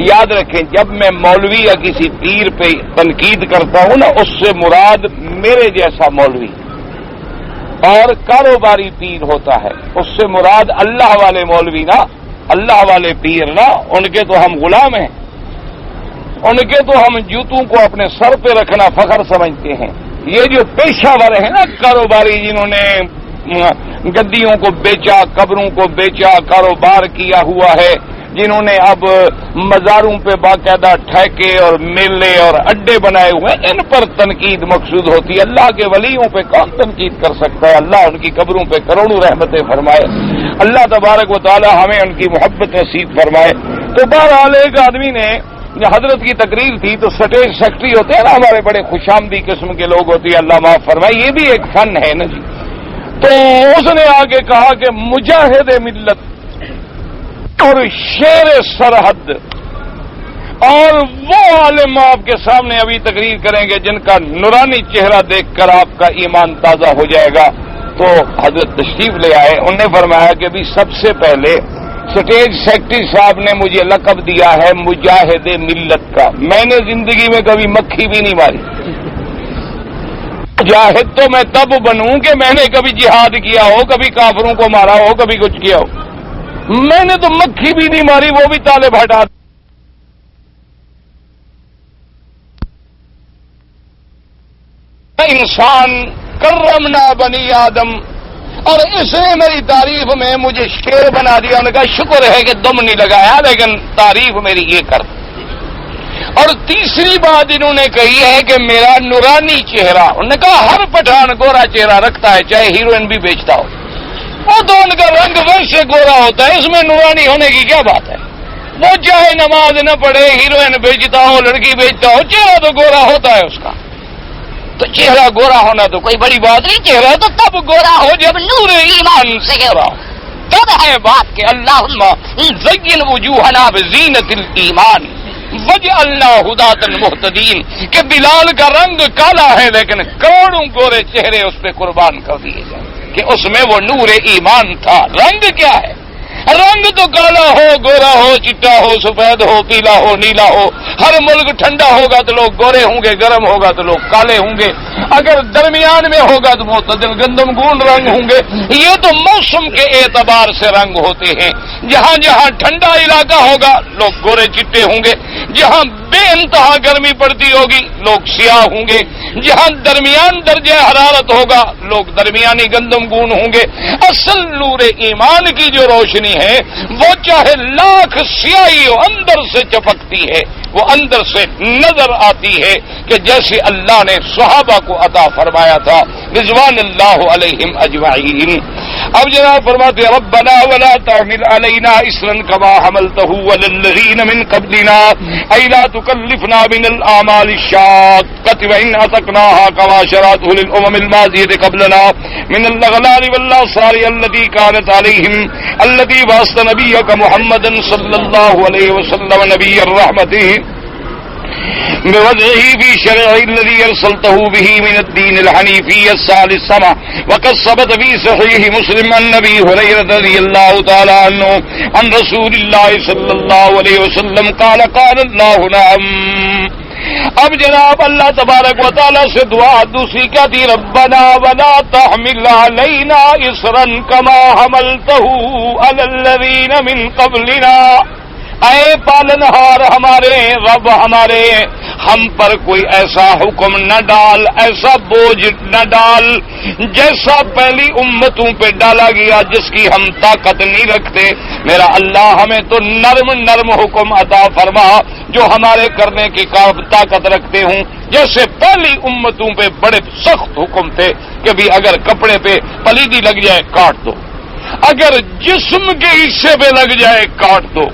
یاد رکھیں جب میں مولوی یا کسی پیر پہ تنقید کرتا ہوں نا، اس سے مراد میرے جیسا مولوی اور کاروباری پیر ہوتا ہے، اس سے مراد اللہ والے مولوی نا، اللہ والے پیر نا، ان کے تو ہم غلام ہیں، ان کے تو ہم جوتوں کو اپنے سر پہ رکھنا فخر سمجھتے ہیں۔ یہ جو پیشہ ور ہیں نا کاروباری، جنہوں نے گدیوں کو بیچا، قبروں کو بیچا، کاروبار کیا ہوا ہے، جنہوں نے اب مزاروں پہ باقاعدہ ٹھیکے اور میلے اور اڈے بنائے ہوئے ہیں، ان پر تنقید مقصود ہوتی ہے۔ اللہ کے ولیوں پہ کون تنقید کر سکتا ہے؟ اللہ ان کی قبروں پہ کروڑوں رحمتیں فرمائے، اللہ تبارک و تعالی ہمیں ان کی محبت نصیب فرمائے۔ تو بہرحال ایک آدمی نے، حضرت کی تقریر تھی تو سٹیج سیکٹری ہوتے ہیں نا ہمارے، بڑے خوش آمدی قسم کے لوگ ہوتے ہیں، اللہ معاف فرمائے، یہ بھی ایک فن ہے نا جی۔ تو اس نے آگے کہا کہ مجاہد ملت اور شیر سرحد، اور وہ عالم آپ کے سامنے ابھی تقریر کریں گے جن کا نورانی چہرہ دیکھ کر آپ کا ایمان تازہ ہو جائے گا۔ تو حضرت تشریف لے آئے، انہوں نے فرمایا کہ بھی سب سے پہلے سٹیج سیکٹری صاحب نے مجھے لقب دیا ہے مجاہد ملت کا، میں نے زندگی میں کبھی مکھی بھی نہیں ماری۔ مجاہد تو میں تب بنوں کہ میں نے کبھی جہاد کیا ہو، کبھی کافروں کو مارا ہو، کبھی کچھ کیا ہو، میں نے تو مکھی بھی نہیں ماری، وہ بھی طالب ہٹا۔ انسان کرمنا بنی آدم، اور اس نے میری تعریف میں مجھے شیر بنا دیا۔ انہوں نے کہا شکر ہے کہ دم نہیں لگایا، لیکن تعریف میری یہ کر۔ اور تیسری بات انہوں نے کہی ہے کہ میرا نورانی چہرہ، انہوں نے کہا ہر پٹھان گورا چہرہ رکھتا ہے چاہے ہیروئن بھی بیچتا ہو، وہ تو ان کا رنگ ویسے گورا ہوتا ہے، اس میں نورانی ہونے کی کیا بات ہے؟ وہ چاہے نماز نہ پڑھے، ہیروئن بیچتا ہو، لڑکی بیچتا ہو، چہرہ تو گورا ہوتا ہے اس کا۔ تو چہرہ گورا ہونا تو کوئی بڑی بات نہیں، چہرہ تو تب گورا ہو جب نور ایمان سے گورا ہو، تب ہے بات کہ اللہم زین وجوہنا بزینت الایمان وجعلنا ہداۃ المہتدین، کہ بلال کا رنگ کالا ہے لیکن کروڑوں گورے چہرے اس پہ قربان کر دیے جائیں کہ اس میں وہ نور ایمان تھا۔ رنگ کیا ہے؟ رنگ تو کالا ہو، گورا ہو، چٹا ہو، سفید ہو، پیلا ہو، نیلا ہو، ہر ملک ٹھنڈا ہوگا تو لوگ گورے ہوں گے، گرم ہوگا تو لوگ کالے ہوں گے، اگر درمیان میں ہوگا تو معتدل گندم گون رنگ ہوں گے۔ یہ تو موسم کے اعتبار سے رنگ ہوتے ہیں، جہاں جہاں ٹھنڈا علاقہ ہوگا لوگ گورے چٹے ہوں گے، جہاں بے انتہا گرمی پڑتی ہوگی لوگ سیاہ ہوں گے، جہاں درمیان درجہ حرارت ہوگا لوگ درمیانی گندم گون ہوں گے۔ اصل نور ایمان کی جو روشنی ہے وہ چاہے لاکھ سیاہی ہو اندر سے چپکتی ہے، وہ اندر سے نظر آتی ہے کہ جیسے اللہ نے صحابہ کو عطا فرمایا تھا رضوان اللہ علیہم اجمعین۔ اب جناب فرماتے ہیں ربنا ولا تحمل علینا اسرا کما حملته علی الذین من قبلنا ای لا تکلفنا من الاعمال الشاقة وان اطعناها كما شرعته للامم الماضیة قبلنا من الاغلال والاصار التي كانت عليهم التي بعثت نبيك محمدا صلى الله عليه وسلم نبي الرحمة بوضعه في شرعه الذي ارسلته به من الدين الحنيفي الثالث وقد ثبت في صحيح مسلم عن ابي هريره رضي الله تعالى عنه عن رسول الله صلى الله عليه وسلم قال قال الله نعم۔ اب جناب اللہ تبارک و تعالیٰ سے دعا دوسری کیا تھی؟ ربنا ولا تحمل علینا اسرا کما حملته علی الذین من قبلنا، اے پالنہار ہمارے، رب ہمارے، ہم پر کوئی ایسا حکم نہ ڈال، ایسا بوجھ نہ ڈال جیسا پہلی امتوں پہ ڈالا گیا جس کی ہم طاقت نہیں رکھتے۔ میرا اللہ ہمیں تو نرم نرم حکم عطا فرما جو ہمارے کرنے کی طاقت رکھتے ہوں، جیسے پہلی امتوں پہ بڑے سخت حکم تھے کہ بھی اگر کپڑے پہ پلیدی لگ جائے کاٹ دو، اگر جسم کے حصے پہ لگ جائے کاٹ دو،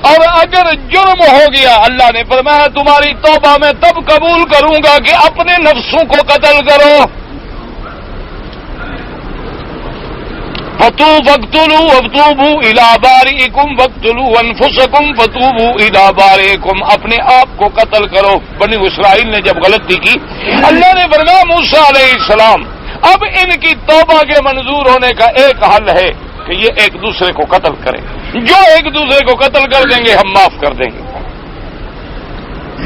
اور اگر جرم ہو گیا اللہ نے فرمایا تمہاری توبہ میں تب قبول کروں گا کہ اپنے نفسوں کو قتل کرو۔ فَتُوبُوا إِلَىٰ بَارِئِكُمْ وَاقْتُلُوا أَنفُسَكُمْ فَتُوبُوا إِلَىٰ بَارِئِكُمْ، اپنے آپ کو قتل کرو۔ بنی اسرائیل نے جب غلطی کی، اللہ نے فرمایا موسیٰ علیہ السلام اب ان کی توبہ کے منظور ہونے کا ایک حل ہے کہ یہ ایک دوسرے کو قتل کریں، جو ایک دوسرے کو قتل کر دیں گے ہم معاف کر دیں گے۔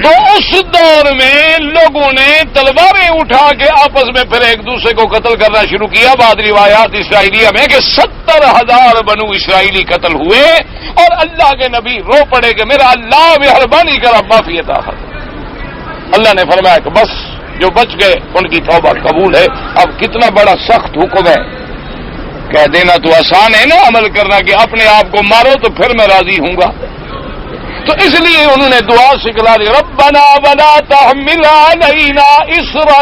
تو اس دور میں لوگوں نے تلواریں اٹھا کے آپس میں پھر ایک دوسرے کو قتل کرنا شروع کیا۔ بعد روایات اسرائیلیہ میں کہ 70,000 بنو اسرائیلی قتل ہوئے، اور اللہ کے نبی رو پڑے کہ میرا اللہ مہربانی کر اب معافی عطا فرما۔ اللہ نے فرمایا کہ بس جو بچ گئے ان کی توبہ قبول ہے۔ اب کتنا بڑا سخت حکم ہے، کہہ دینا تو آسان ہے نا، عمل کرنا کہ اپنے آپ کو مارو تو پھر میں راضی ہوں گا۔ تو اس لیے انہوں نے دعا سکھلا دی، ربنا ولا تحمل علینا اصرا،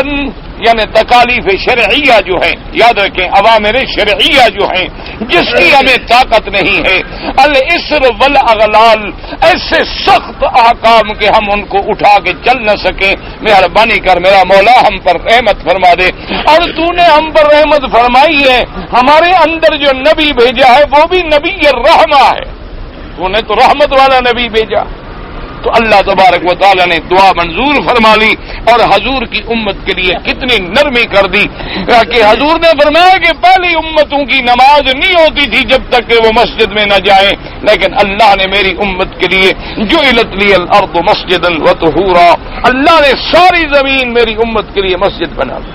یعنی تکالیف شرعیہ جو ہیں، یاد رکھیں اوامر شرعیہ جو ہیں جس کی ہمیں طاقت نہیں ہے، الاسر والاغلال، ایسے سخت احکام کہ ہم ان کو اٹھا کے چل نہ سکیں، مہربانی کر میرا مولا ہم پر رحمت فرما دے۔ اور تو نے ہم پر رحمت فرمائی ہے، ہمارے اندر جو نبی بھیجا ہے وہ بھی نبی الرحمہ ہے، تو نے تو رحمت والا نبی بھیجا۔ تو اللہ تبارک و تعالی نے دعا منظور فرما لی، اور حضور کی امت کے لیے کتنی نرمی کر دی کہ حضور نے فرمایا کہ پہلی امتوں کی نماز نہیں ہوتی تھی جب تک کہ وہ مسجد میں نہ جائیں، لیکن اللہ نے میری امت کے لیے جعلت لی الارض مسجدا وطہورا، اللہ نے ساری زمین میری امت کے لیے مسجد بنا دی،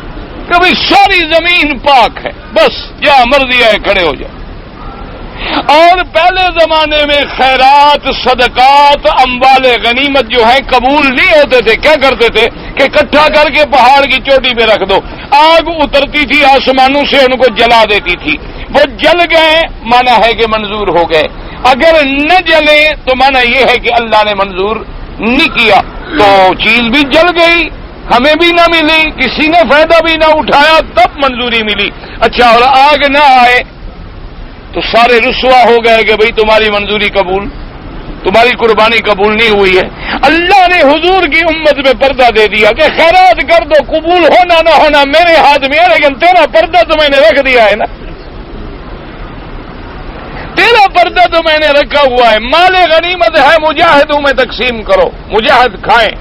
کبھی ساری زمین پاک ہے، بس جہاں مرضی ہے کھڑے ہو جائے۔ اور پہلے زمانے میں خیرات، صدقات، اموال غنیمت جو ہیں قبول نہیں ہوتے تھے، کیا کرتے تھے کہ اکٹھا کر کے پہاڑ کی چوٹی پہ رکھ دو، آگ اترتی تھی آسمانوں سے ان کو جلا دیتی تھی، وہ جل گئے مانا ہے کہ منظور ہو گئے، اگر نہ جلے تو مانا یہ ہے کہ اللہ نے منظور نہیں کیا، تو چیز بھی جل گئی، ہمیں بھی نہ ملی، کسی نے فائدہ بھی نہ اٹھایا، تب منظوری ملی۔ اچھا اور آگ نہ آئے تو سارے رسوا ہو گئے کہ بھئی تمہاری منظوری قبول، تمہاری قربانی قبول نہیں ہوئی ہے۔ اللہ نے حضور کی امت میں پردہ دے دیا کہ خیرات کر دو، قبول ہونا نہ ہونا میرے ہاتھ میں ہے، لیکن تیرا پردہ تو میں نے رکھ دیا ہے نا، تیرا پردہ تو میں نے رکھا ہوا ہے۔ مال غنیمت ہے مجاہدوں میں تقسیم کرو، مجاہد کھائیں،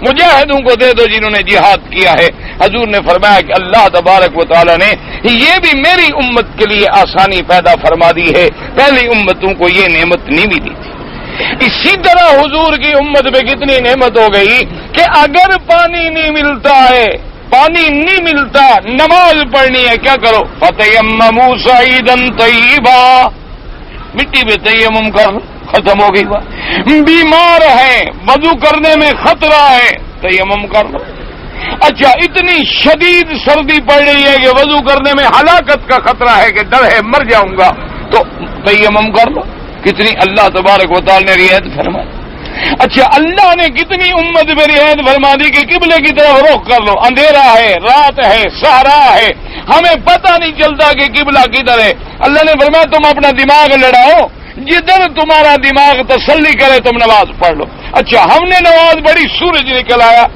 مجاہدوں کو دے دو جنہوں نے جہاد کیا ہے۔ حضور نے فرمایا کہ اللہ تبارک و تعالی نے یہ بھی میری امت کے لیے آسانی پیدا فرما دی ہے، پہلی امتوں کو یہ نعمت نہیں ملی تھی۔ اسی طرح حضور کی امت پہ کتنی نعمت ہو گئی کہ اگر پانی نہیں ملتا ہے، پانی نہیں ملتا، نماز پڑھنی ہے، کیا کرو؟ فَتَيَمَّمُوا صَعِيدًا طَيِّبًا، مٹی پہ تیمم کر، ختم ہو گئی بات۔ بیمار ہیں، وضو کرنے میں خطرہ ہے، تیمم کر لو۔ اچھا اتنی شدید سردی پڑ رہی ہے کہ وضو کرنے میں ہلاکت کا خطرہ ہے کہ ڈر ہے مر جاؤں گا، تو تیمم کر لو۔ کتنی اللہ تبارک و تعالی نے رعایت فرمائی۔ اچھا اللہ نے کتنی امت میں رعایت فرما دی کہ قبلے کی طرف رخ کر لو، اندھیرا ہے، رات ہے، صحرا ہے، ہمیں پتہ نہیں چلتا کہ قبلہ کدھر ہے۔ اللہ نے فرمایا تم اپنا دماغ لڑاؤ، جدھر تمہارا دماغ تسلی کرے تم نماز پڑھ لو۔ اچھا ہم نے نماز پڑھی، سورج نکل آیا،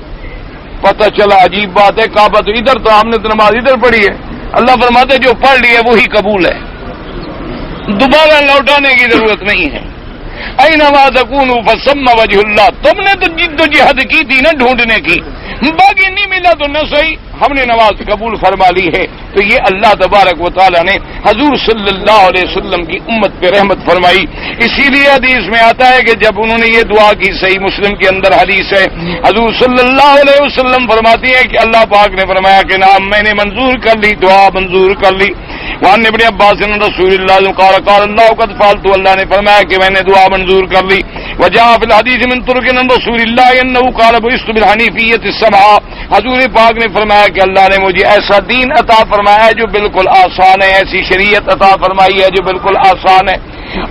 پتہ چلا عجیب بات ہے، کعبہ تو ادھر، تو ہم نے تو نماز ادھر پڑھی ہے۔ اللہ فرماتے جو پڑھ لی ہے وہی قبول ہے، دوبارہ لوٹانے کی ضرورت نہیں ہے۔ اینما تکونوا فثم وجہ اللہ، تم نے تو جد و جہد کی تھی نا ڈھونڈنے کی، باقی نہیں ملا تو نہ صحیح، ہم نے نماز قبول فرما لی ہے۔ تو یہ اللہ تبارک و تعالی نے حضور صلی اللہ علیہ وسلم کی امت پہ رحمت فرمائی۔ اسی لیے حدیث میں آتا ہے کہ جب انہوں نے یہ دعا کی، صحیح مسلم کے اندر حدیث ہے، حضور صلی اللہ علیہ وسلم فرماتی ہے کہ اللہ پاک نے فرمایا کہ نام میں نے منظور کر لی، دعا منظور کر لی۔ وعن ابن عباس رسول اللہ قال قال اللہ قد فعلت، اللہ نے فرمایا کہ میں نے دعا منظور کر لی۔ وجاء فی الحدیث من طرق رسول اللہ انہ قال بعثت بالحنیفیۃ السمحہ، حضور پاک نے فرمایا کہ اللہ نے مجھے ایسا دین عطا فرمایا ہے جو بالکل آسان ہے، ایسی شریعت عطا فرمائی ہے جو بالکل آسان ہے۔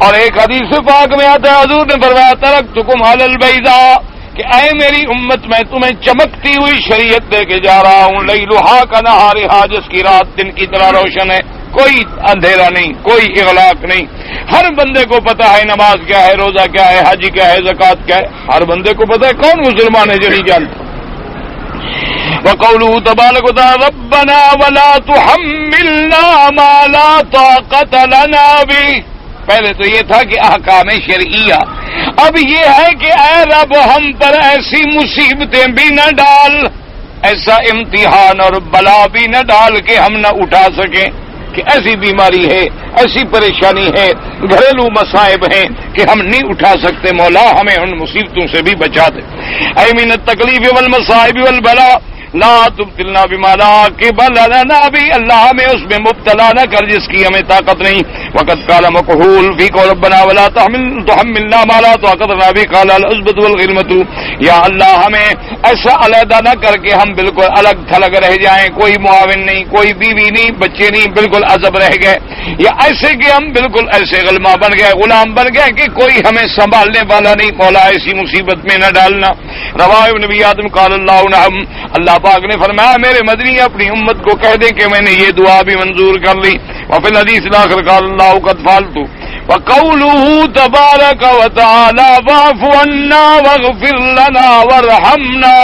اور ایک حدیث پاک میں آتا ہے حضور نے فرمایا ترکتکم علی البیضاء، کہ اے میری امت میں تمہیں چمکتی ہوئی شریعت دے کے جا رہا ہوں، لیلھا کنہارھا، جس کی رات دن کی طرح روشن ہے، کوئی اندھیرا نہیں، کوئی اغلاق نہیں، ہر بندے کو پتا ہے نماز کیا ہے، روزہ کیا ہے، حج کیا ہے، زکوٰۃ کیا ہے، ہر بندے کو پتا ہے، کون مسلمان ہے جو نہیں جانتا۔ وقوله تبارک وتعالی ربنا ولا تحملنا ما لا طاقت لنا بھی. پہلے تو یہ تھا کہ احکام شرعیہ، اب یہ ہے کہ اے رب ہم پر ایسی مصیبتیں بھی نہ ڈال، ایسا امتحان اور بلا بھی نہ ڈال کہ ہم نہ اٹھا سکیں، کہ ایسی بیماری ہے، ایسی پریشانی ہے، گھریلو مصائب ہیں کہ ہم نہیں اٹھا سکتے. مولا ہمیں ان مصیبتوں سے بھی بچا دے. اے من التکلیف والمصائب والبلا لا تبتلنا بما لا قبل لنا بھی، اللہ ہمیں اس میں مبتلا نہ کر جس کی ہمیں طاقت نہیں. وقت قال مقحول فی قول ربنا ولا تحملنا ما لا طاقت لنا به قال العزبۃ والغرمۃ. یا اللہ ہمیں ایسا علیحدہ نہ کر کے ہم بالکل الگ تھلگ رہ جائیں، کوئی معاون نہیں، کوئی بیوی نہیں، بچے نہیں، بالکل عزب رہ گئے، یا ایسے کہ ہم بالکل ایسے غلامہ بن گئے، غلام بن گئے کہ کوئی ہمیں سنبھالنے والا نہیں. مولا ایسی مصیبت میں نہ ڈالنا. رواه ابن ابی آدم قال اللہ نعم، اللہ پاک نے فرمایا میرے مدنی اپنی امت کو کہہ دے کہ میں نے یہ دعا بھی منظور کر لی. وفی الحدیث الاخر قال اللہ قد فعلت. وقوله تبارک وتعالی واعف عنا واغفر لنا وارحمنا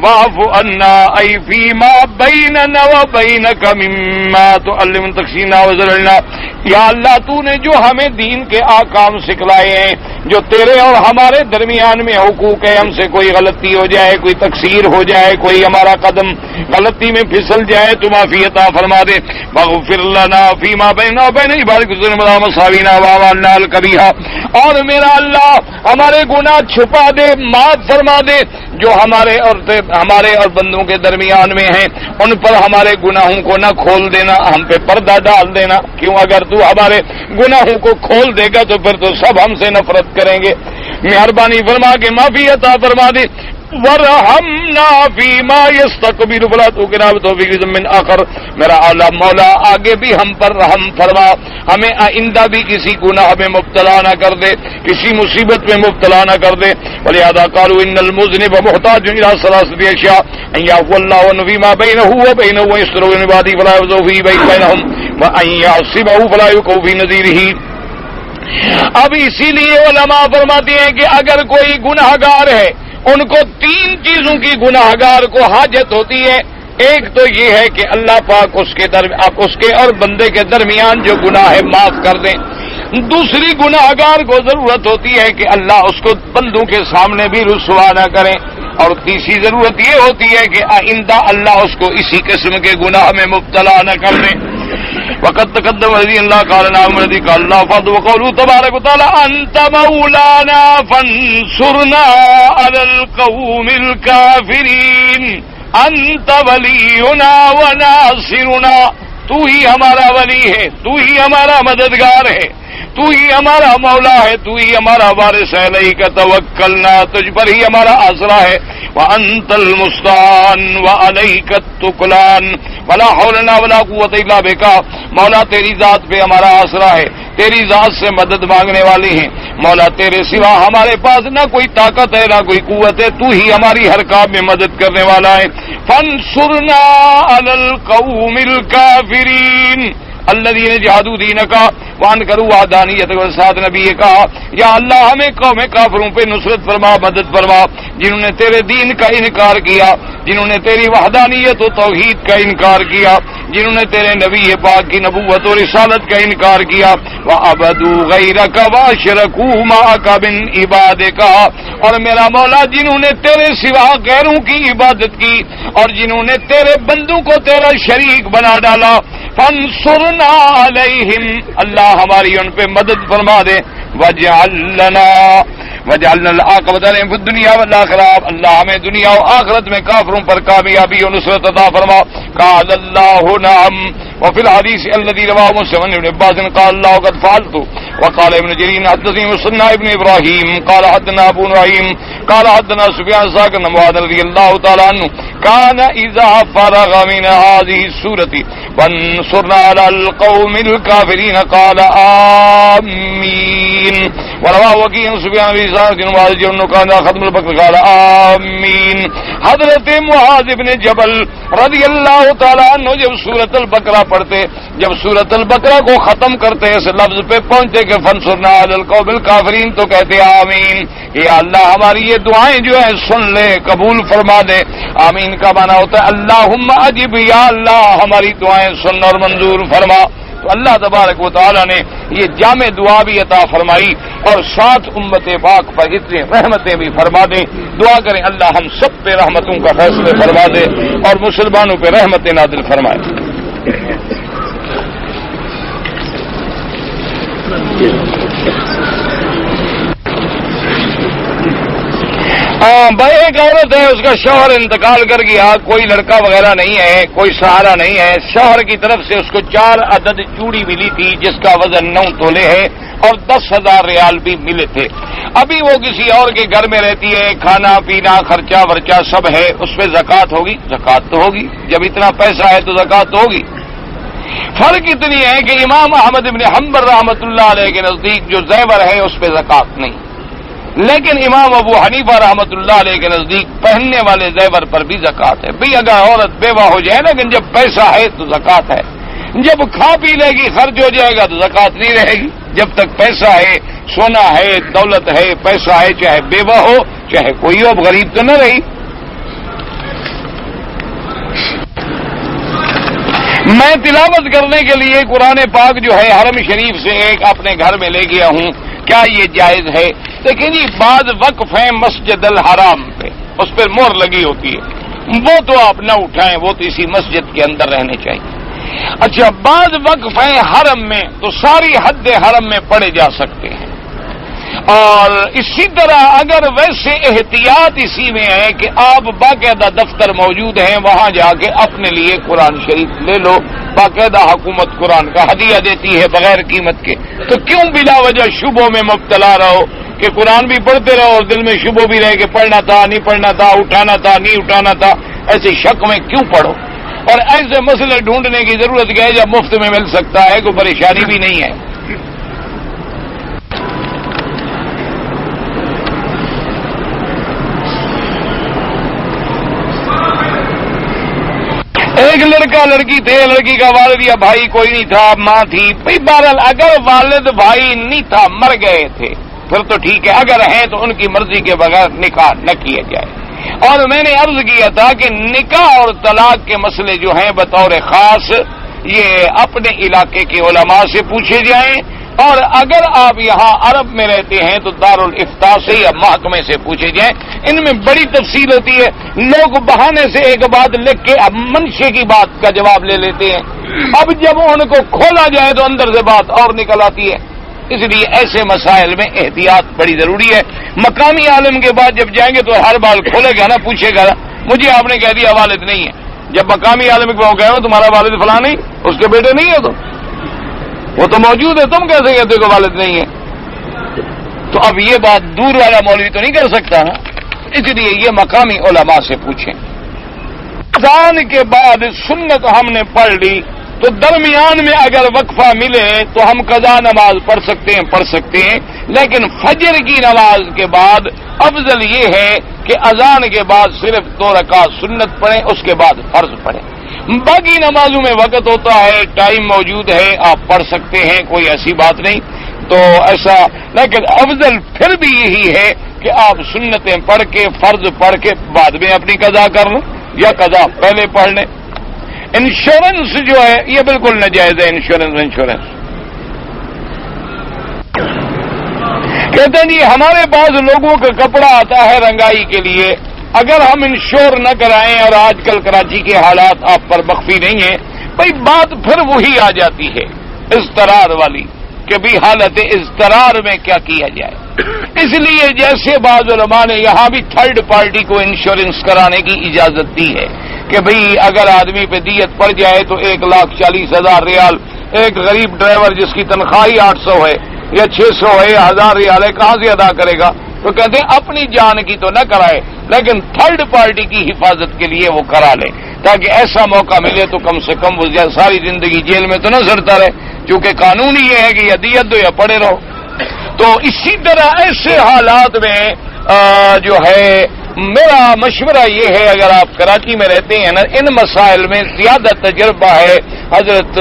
واعف عنا ای فیما بیننا وبینک مما تعلم تقسینا وزرعنا. یا اللہ تو نے جو ہمیں دین کے احکام سکھلائے ہیں، جو تیرے اور ہمارے درمیان میں حقوق ہے، ہم سے کوئی غلطی ہو جائے، کوئی تقصیر ہو جائے، کوئی ہمارا قدم غلطی میں پھسل جائے تو معافی عطا فرما دے. واغفر لنا فیما بیننا وبین عبادک الظلم مساوینا واعنا الکبیرہ. اور میرا اللہ ہمارے گناہ چھپا دے، معاف فرما دے، جو ہمارے اور بندوں کے درمیان میں ہیں ان پر ہمارے گناہوں کو نہ کھول دینا، ہم پہ پردہ ڈال دینا. کیوں؟ اگر تو ہمارے گناہوں کو کھول دے گا تو پھر تو سب ہم سے نفرت کریں گے. مہربانی فرما کے معافی عطا فرما دے. ورحمنا فیما یستقبل فلا تکلنا بتوفیق من آخر. میرا اعلیٰ مولا آگے بھی ہم پر رحم فرما، ہمیں آئندہ بھی کسی گناہ میں مبتلا نہ کر دے، کسی مصیبت میں مبتلا نہ کر دے. ولہذا قالوا ان المذنب محتاج الى ثلاثه اشیاء ان يعفو الله عنه فيما بينه وبينه ويستر من عباده فلا يفسد فيه بينهم وان يعصمه فلا يقع في نذيره. اب اسی لیے علماء فرماتے ہیں کہ اگر کوئی گناہگار ہے ان کو تین چیزوں کی گناہگار کو حاجت ہوتی ہے. ایک تو یہ ہے کہ اللہ پاک اس کے اور بندے کے درمیان جو گناہ ہے معاف کر دیں. دوسری گناہگار کو ضرورت ہوتی ہے کہ اللہ اس کو بندوں کے سامنے بھی رسوا نہ کریں. اور تیسری ضرورت یہ ہوتی ہے کہ آئندہ اللہ اس کو اسی قسم کے گناہ میں مبتلا نہ کر دیں. وقت تقدم رضی اللہ قال نعم رضی قال اللہ فضل وقوله تبارک وتعالی انت مولانا فانصرنا علی القوم الکافرین انت ولینا وناصرنا. تو ہی ہمارا ولی ہے، تو ہی ہمارا مددگار ہے، تو ہی ہمارا مولا ہے، تو ہی ہمارا وارث ہے. علیک توکلنا، تجھ پر ہی ہمارا آسرا ہے. وانت المستعان وعلیک التکلان ولا حول لنا ولا قوت الا بک. مولا تیری ذات پہ ہمارا آسرا ہے، تیری ذات سے مدد مانگنے والے ہیں. مولا تیرے سوا ہمارے پاس نہ کوئی طاقت ہے نہ کوئی قوت ہے، تو ہی ہماری ہر کام میں مدد کرنے والا ہے. فانصرنا علی القوم الکافرین الذین جہادوا دینک وانکروا وحدانیتک وساعت نبی. کہا یا اللہ ہمیں قوم کافروں پہ نصرت فرما، مدد فرما، جنہوں نے تیرے دین کا انکار کیا، جنہوں نے تیری وحدانیت و توحید کا انکار کیا، جنہوں نے تیرے نبی پاک کی نبوت و رسالت کا انکار کیا. وعبدوا غیرک واشرکوا معک من عبادک. اور میرا مولا جنہوں نے تیرے سوا غیروں کی عبادت کی اور جنہوں نے تیرے بندوں کو تیرا شریک بنا ڈالا. فانصرنا علیہم، اللہ ہماری ان پہ مدد فرما دے. وجعلنا العاقبۃ لهم فی الدنیا والآخرہ. اللہ ہمیں دنیا و آخرت میں کافروں پر کامیابی و نصرت عطا فرما. قال اللہ نعم. وفي الحديث الذي رواه مسلم عن ابن عباس قال الله قد فعلت. وقال ابن جرير حدثني مسلم ابن ابراهيم قال حدثنا ابو نعيم قال حدثنا سفيان ساكن معاذ رضي الله تعالى عنه كان اذا فرغ من هذه السوره وانصرنا على القوم الكافرين قال آمين. ورواه وكيع سفيان بن ساكن معاذ جن كان ختم البقره قال آمين. حضرت معاذ بن جبل رضی اللہ تعالیٰ عنہ جب سورۃ البقرہ پڑھتے، جب سورۃ البقرہ کو ختم کرتے اس لفظ پہ پہنچتے کہ فانصرنا علی القوم الکافرین تو کہتے آمین. یا اللہ ہماری یہ دعائیں جو ہیں سن لے، قبول فرما دے. آمین کا معنی ہوتا ہے اللہم اجب، یا اللہ ہماری دعائیں سن اور منظور فرما. تو اللہ تبارک و تعالیٰ نے یہ جامع دعا بھی عطا فرمائی اور ساتھ امت پاک پر اتنے رحمتیں بھی فرما دیں. دعا کریں اللہ ہم سب پہ رحمتوں کا فیصلے فرما دے اور مسلمانوں پہ رحمت نازل فرمائے. ایک عورت ہے, اس کا شوہر انتقال کر گیا, کوئی لڑکا وغیرہ نہیں ہے, کوئی سہارا نہیں ہے. شوہر کی طرف سے اس کو 4 عدد چوڑی ملی تھی جس کا وزن 9 تولے ہے اور 10,000 ریال بھی ملے تھے. ابھی وہ کسی اور کے گھر میں رہتی ہے, کھانا پینا خرچہ ورچہ سب ہے, اس پہ زکوٰۃ ہوگی؟ زکوٰۃ تو ہوگی, جب اتنا پیسہ ہے تو زکوٰۃ تو ہوگی. فرق اتنی ہے کہ امام احمد بن حنبل رحمۃ اللہ علیہ کے نزدیک جو زیور ہے اس پہ زکوٰۃ نہیں, لیکن امام ابو حنیفہ رحمۃ اللہ علیہ کے نزدیک پہننے والے زیور پر بھی زکوٰۃ ہے. بھئی اگر عورت بیوہ ہو جائے لیکن جب پیسہ ہے تو زکوٰۃ ہے, جب کھا پی لے گی خرچ ہو جائے گا تو زکوٰۃ نہیں رہے گی. جب تک پیسہ ہے, سونا ہے, دولت ہے, پیسہ ہے, چاہے بیوہ ہو چاہے کوئی ہو, اب غریب تو نہ رہی. میں تلاوت کرنے کے لیے قرآن پاک جو ہے حرم شریف سے ایک اپنے گھر میں لے گیا ہوں, کیا یہ جائز ہے؟ لیکن یہ بعض وقف ہیں مسجد الحرام پہ, اس پہ مہر لگی ہوتی ہے, وہ تو آپ نہ اٹھائیں, وہ تو اسی مسجد کے اندر رہنے چاہیے. اچھا, بعض وقف ہیں حرم میں تو ساری حد حرم میں پڑے جا سکتے ہیں. اور اسی طرح اگر ویسے احتیاط اسی میں ہے کہ آپ باقاعدہ دفتر موجود ہیں, وہاں جا کے اپنے لیے قرآن شریف لے لو, باقاعدہ حکومت قرآن کا ہدیہ دیتی ہے بغیر قیمت کے, تو کیوں بلا وجہ شبوں میں مبتلا رہو کہ قرآن بھی پڑھتے رہو اور دل میں شبوں بھی رہے کہ پڑھنا تھا نہیں پڑھنا تھا, اٹھانا تھا نہیں اٹھانا تھا, ایسے شک میں کیوں پڑھو؟ اور ایسے مسئلے ڈھونڈنے کی ضرورت کیا ہے جب مفت میں مل سکتا ہے, کوئی پریشانی بھی نہیں ہے. ایک لڑکا لڑکی تھے, لڑکی کا والد یا بھائی کوئی نہیں تھا, ماں تھی. بھائی بہرحال اگر والد بھائی نہیں تھا, مر گئے تھے, پھر تو ٹھیک ہے, اگر ہیں تو ان کی مرضی کے بغیر نکاح نہ کیا جائے. اور میں نے عرض کیا تھا کہ نکاح اور طلاق کے مسئلے جو ہیں بطور خاص یہ اپنے علاقے کے علماء سے پوچھے جائیں, اور اگر آپ یہاں عرب میں رہتے ہیں تو دارالافتاء سے یا محکمے سے پوچھے جائیں. ان میں بڑی تفصیل ہوتی ہے, لوگ بہانے سے ایک بات لکھ کے اب منشے کی بات کا جواب لے لیتے ہیں, اب جب ان کو کھولا جائے تو اندر سے بات اور نکل آتی ہے. اس لیے ایسے مسائل میں احتیاط بڑی ضروری ہے. مقامی عالم کے بعد جب جائیں گے تو ہر بار کھولے گا نا, پوچھے گا مجھے آپ نے کہہ دیا والد نہیں ہے, جب مقامی عالم کے پاس گئے ہو تمہارا والد فلاں نہیں, اس کے بیٹے نہیں ہے تو وہ تو موجود ہے, تم کیسے کہتے ہو کہ والد نہیں ہے؟ تو اب یہ بات دور والا مولوی تو نہیں کر سکتا نا, اس لیے یہ مقامی علماء سے پوچھیں. اذان کے بعد سنت ہم نے پڑھ لی تو درمیان میں اگر وقفہ ملے تو ہم قضا نماز پڑھ سکتے ہیں, لیکن فجر کی نماز کے بعد افضل یہ ہے کہ اذان کے بعد صرف 2 رکعت سنت پڑھیں, اس کے بعد فرض پڑھیں. باقی نمازوں میں وقت ہوتا ہے, ٹائم موجود ہے, آپ پڑھ سکتے ہیں, کوئی ایسی بات نہیں. تو ایسا, لیکن افضل پھر بھی یہی ہے کہ آپ سنتیں پڑھ کے فرض پڑھ کے بعد میں اپنی قضا کر لیں یا قضا پہلے پڑھ لیں. انشورنس جو ہے یہ بالکل ناجائز ہے. انشورنس کہتے ہیں جی ہمارے پاس لوگوں کا کپڑا آتا ہے رنگائی کے لیے, اگر ہم انشور نہ کرائیں, اور آج کل کراچی کے حالات آپ پر مخفی نہیں ہیں, بھائی بات پھر وہی آ جاتی ہے اضطرار والی کہ بھی حالت اضطرار میں کیا کیا جائے. اس لیے جیسے بعض علماء نے یہاں بھی تھرڈ پارٹی کو انشورنس کرانے کی اجازت دی ہے کہ بھئی اگر آدمی پہ دیت پڑ جائے تو 1,40,000 ریال ایک غریب ڈرائیور جس کی تنخواہ 800 ہے یا 600 ہے یا 1000 ریال ہے کہاں سے ادا کرے گا؟ تو کہتے ہیں اپنی جان کی تو نہ کرائے, لیکن تھرڈ پارٹی کی حفاظت کے لیے وہ کرا لے, تاکہ ایسا موقع ملے تو کم سے کم وہ ساری زندگی جیل میں تو نہ سڑتا رہے, چونکہ قانون ہی یہ ہے کہ یا دیت دو یا پڑے رہو. تو اسی طرح ایسے حالات میں جو ہے میرا مشورہ یہ ہے, اگر آپ کراچی میں رہتے ہیں نا, ان مسائل میں زیادہ تجربہ ہے حضرت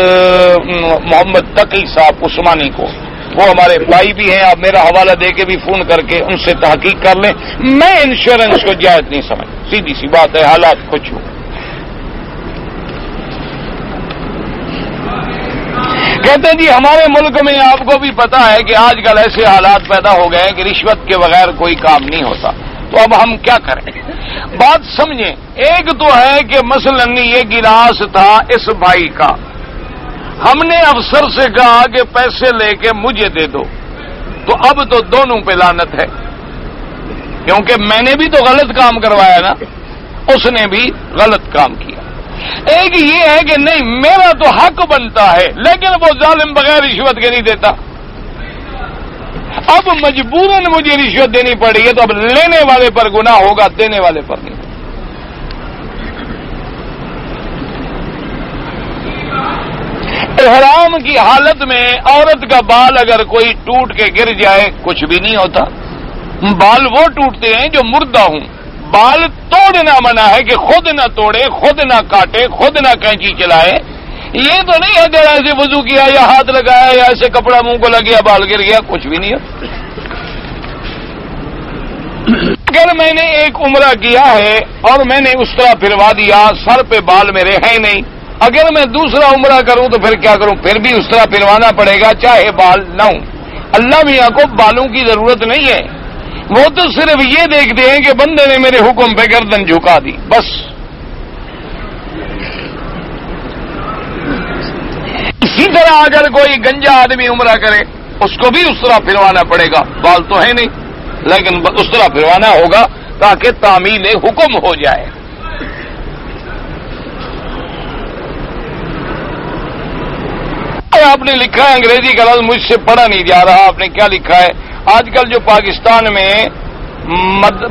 محمد تقی صاحب عثمانی کو, وہ ہمارے بھائی بھی ہیں, آپ میرا حوالہ دے کے بھی فون کر کے ان سے تحقیق کر لیں. میں انشورنس کو جائز نہیں سمجھ, سیدھی سی بات ہے, حالات کچھ ہو. کہتے ہیں جی ہمارے ملک میں آپ کو بھی پتا ہے کہ آج کل ایسے حالات پیدا ہو گئے ہیں کہ رشوت کے بغیر کوئی کام نہیں ہوتا، تو اب ہم کیا کریں؟ بات سمجھیں، ایک تو ہے کہ مثلا یہ گلاس تھا اس بھائی کا، ہم نے افسر سے کہا کہ پیسے لے کے مجھے دے دو، تو اب تو دونوں پہ لعنت ہے، کیونکہ میں نے بھی تو غلط کام کروایا نا، اس نے بھی غلط کام کیا۔ ایک یہ ہے کہ نہیں میرا تو حق بنتا ہے، لیکن وہ ظالم بغیر رشوت کے نہیں دیتا، اب مجبوراً مجھے رشوت دینی پڑی ہے، تو اب لینے والے پر گناہ ہوگا، دینے والے پر نہیں۔ احرام کی حالت میں عورت کا بال اگر کوئی ٹوٹ کے گر جائے کچھ بھی نہیں ہوتا، بال وہ ٹوٹتے ہیں جو مردہ ہوں، بال توڑنا منع ہے کہ خود نہ توڑے، خود نہ کاٹے، خود نہ کینچی چلائے۔ یہ تو نہیں ہے کہ ایسے وضو کیا یا ہاتھ لگایا یا ایسے کپڑا منہ کو لگ گیا بال گر گیا، کچھ بھی نہیں ہے۔ اگر میں نے ایک عمرہ کیا ہے اور میں نے اس طرح پھروا دیا، سر پہ بال میرے ہیں نہیں، اگر میں دوسرا عمرہ کروں تو پھر کیا کروں؟ پھر بھی اس طرح پھروانا پڑے گا چاہے بال نہ ہوں۔ اللہ میاں کو بالوں کی ضرورت نہیں ہے، وہ تو صرف یہ دیکھتے ہیں کہ بندے نے میرے حکم پہ گردن جھکا دی، بس۔ اسی طرح اگر کوئی گنجا آدمی عمرہ کرے اس کو بھی اس طرح پھروانا پڑے گا، بال تو ہے نہیں لیکن اس طرح پھروانا ہوگا تاکہ تعمیل حکم ہو جائے۔ آپ نے لکھا ہے انگریزی کا لفظ مجھ سے پڑھا نہیں جا رہا، آپ نے کیا لکھا ہے؟ آج کل جو پاکستان میں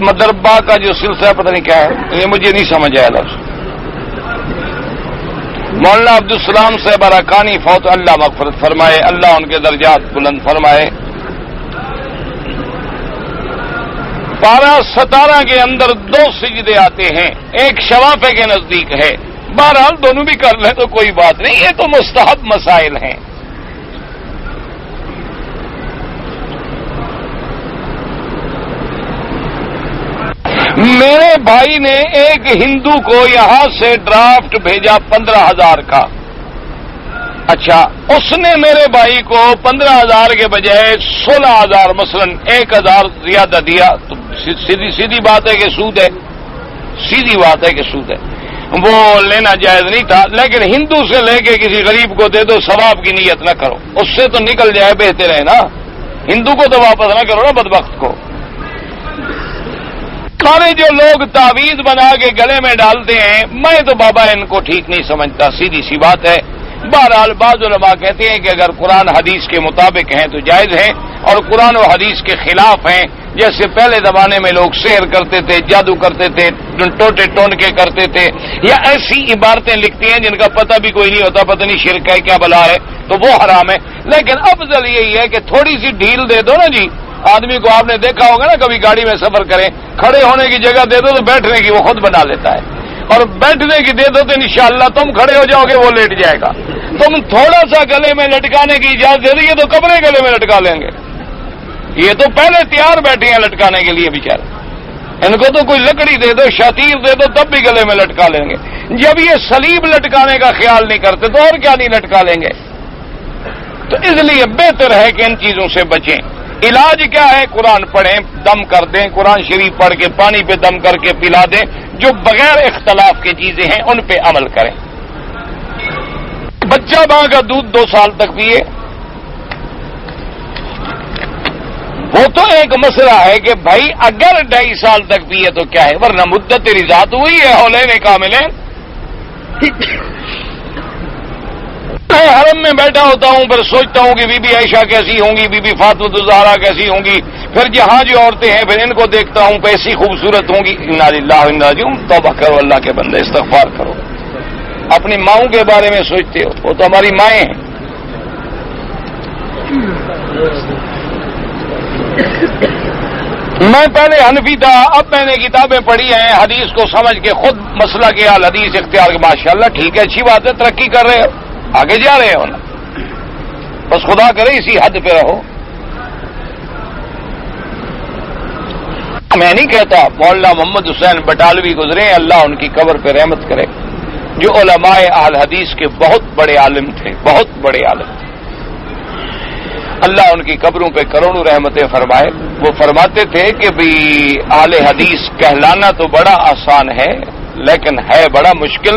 مدربہ کا جو سلسلہ پتہ نہیں کیا ہے، یہ مجھے نہیں سمجھ آیا لفظ۔ مولانا عبدالسلام صاحب اراکانی فوت، اللہ مغفرت فرمائے، اللہ ان کے درجات بلند فرمائے۔ پارہ 17 کے اندر 2 سجدے آتے ہیں، ایک شوافے کے نزدیک ہے، بہرحال دونوں بھی کر لیں تو کوئی بات نہیں، یہ تو مستحب مسائل ہیں۔ میرے بھائی نے ایک ہندو کو یہاں سے ڈرافٹ بھیجا 15,000 کا، اچھا اس نے میرے بھائی کو 15,000 کے بجائے 16,000 مثلا 1,000 زیادہ دیا، تو سیدھی بات ہے کہ سود ہے، سیدھی بات ہے کہ سود ہے، وہ لینا جائز نہیں تھا، لیکن ہندو سے لے کے کسی غریب کو دے دو، ثواب کی نیت نہ کرو، اس سے تو نکل جائے بہتر ہے نا، ہندو کو تو واپس نہ کرو نا بدبخت کو۔ سارے جو لوگ تعویذ بنا کے گلے میں ڈالتے ہیں، میں تو بابا ان کو ٹھیک نہیں سمجھتا، سیدھی سی بات ہے۔ بہرحال بعض علماء کہتے ہیں کہ اگر قرآن حدیث کے مطابق ہیں تو جائز ہیں، اور قرآن و حدیث کے خلاف ہیں، جیسے پہلے زمانے میں لوگ سحر کرتے تھے، جادو کرتے تھے، ٹوٹے ٹون کے کرتے تھے، یا ایسی عبارتیں لکھتی ہیں جن کا پتہ بھی کوئی نہیں ہوتا، پتہ نہیں شرک ہے کیا بلا ہے، تو وہ حرام ہے۔ لیکن افضل یہی ہے کہ تھوڑی سی ڈھیل دے دو نا جی، آدمی کو آپ نے دیکھا ہوگا نا کبھی گاڑی میں سفر کریں، کھڑے ہونے کی جگہ دے دو تو بیٹھنے کی وہ خود بنا لیتا ہے، اور بیٹھنے کی دے دو تو انشاءاللہ تم کھڑے ہو جاؤ گے وہ لیٹ جائے گا۔ تم تھوڑا سا گلے میں لٹکانے کی اجازت دے دیے تو کپڑے گلے میں لٹکا لیں گے، یہ تو پہلے تیار بیٹھے ہیں لٹکانے کے لیے بیچارے، ان کو تو کوئی لکڑی دے دو، شاتیر دے دو، تب بھی گلے میں لٹکا لیں گے۔ جب یہ سلیب لٹکانے کا خیال نہیں کرتے تو اور کیا نہیں لٹکا لیں گے؟ تو اس لیے بہتر ہے کہ ان چیزوں سے بچیں۔ علاج کیا ہے؟ قرآن پڑھیں، دم کر دیں، قرآن شریف پڑھ کے پانی پہ دم کر کے پلا دیں، جو بغیر اختلاف کی چیزیں ہیں ان پہ عمل کریں۔ بچہ ماں کا دودھ 2 سال تک پیے، وہ تو ایک مسئلہ ہے کہ بھائی اگر 2.5 سال تک پیے تو کیا ہے، ورنہ مدت رضاعت ہوئی ہے، حولین کاملین۔ میں حرم میں بیٹھا ہوتا ہوں، پھر سوچتا ہوں کہ بی بی عائشہ کیسی ہوں گی، بی بی فاطمہ الزہرا کیسی ہوں گی، پھر جہاں جو عورتیں ہیں پھر ان کو دیکھتا ہوں کیسی خوبصورت ہوں گی۔ انا للہ و انا الیہ راجعون۔ توبہ کرو اللہ کے بندے، استغفار کرو۔ اپنی ماؤں کے بارے میں سوچتے ہو، وہ تو ہماری مائیں ہیں۔ میں پہلے حنفی تھا، اب میں نے کتابیں پڑھی ہیں، حدیث کو سمجھ کے خود مسئلہ کے حدیث اختیار کے، ماشاءاللہ ٹھیک ہے، اچھی بات ہے، ترقی کر رہے ہو، آگے جا رہے ہو نا، بس خدا کرے اسی حد پہ رہو۔ میں نہیں کہتا، مولانا محمد حسین بٹالوی گزرے، اللہ ان کی قبر پہ رحمت کرے، جو علماء اہل حدیث کے بہت بڑے عالم تھے، بہت بڑے عالم تھے۔ اللہ ان کی قبروں پہ کروڑوں رحمتیں فرمائے. وہ فرماتے تھے کہ بھئی اہل حدیث کہلانا تو بڑا آسان ہے لیکن ہے بڑا مشکل.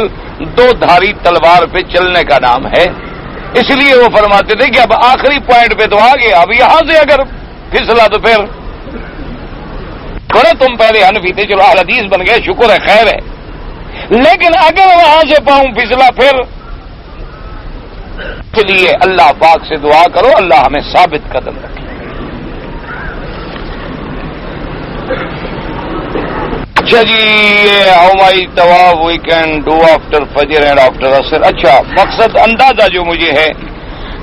دو دھاری تلوار پہ چلنے کا نام ہے. اس لیے وہ فرماتے تھے کہ اب آخری پوائنٹ پہ تو آ گیا, اب یہاں سے اگر پھسلا تو پھر تم پہلے حنفی تھے, چلو اہل حدیث بن گئے, شکر ہے, خیر ہے, لیکن اگر وہاں سے پاؤں پھسلا پھر. اس لیے اللہ پاک سے دعا کرو اللہ ہمیں ثابت قدم رکھے. اچھا جی, یہ ہاؤ مائی طواف وی کین ڈو آفٹر فجر اینڈ آفٹر عصر. اچھا, مقصد اندازہ جو مجھے ہے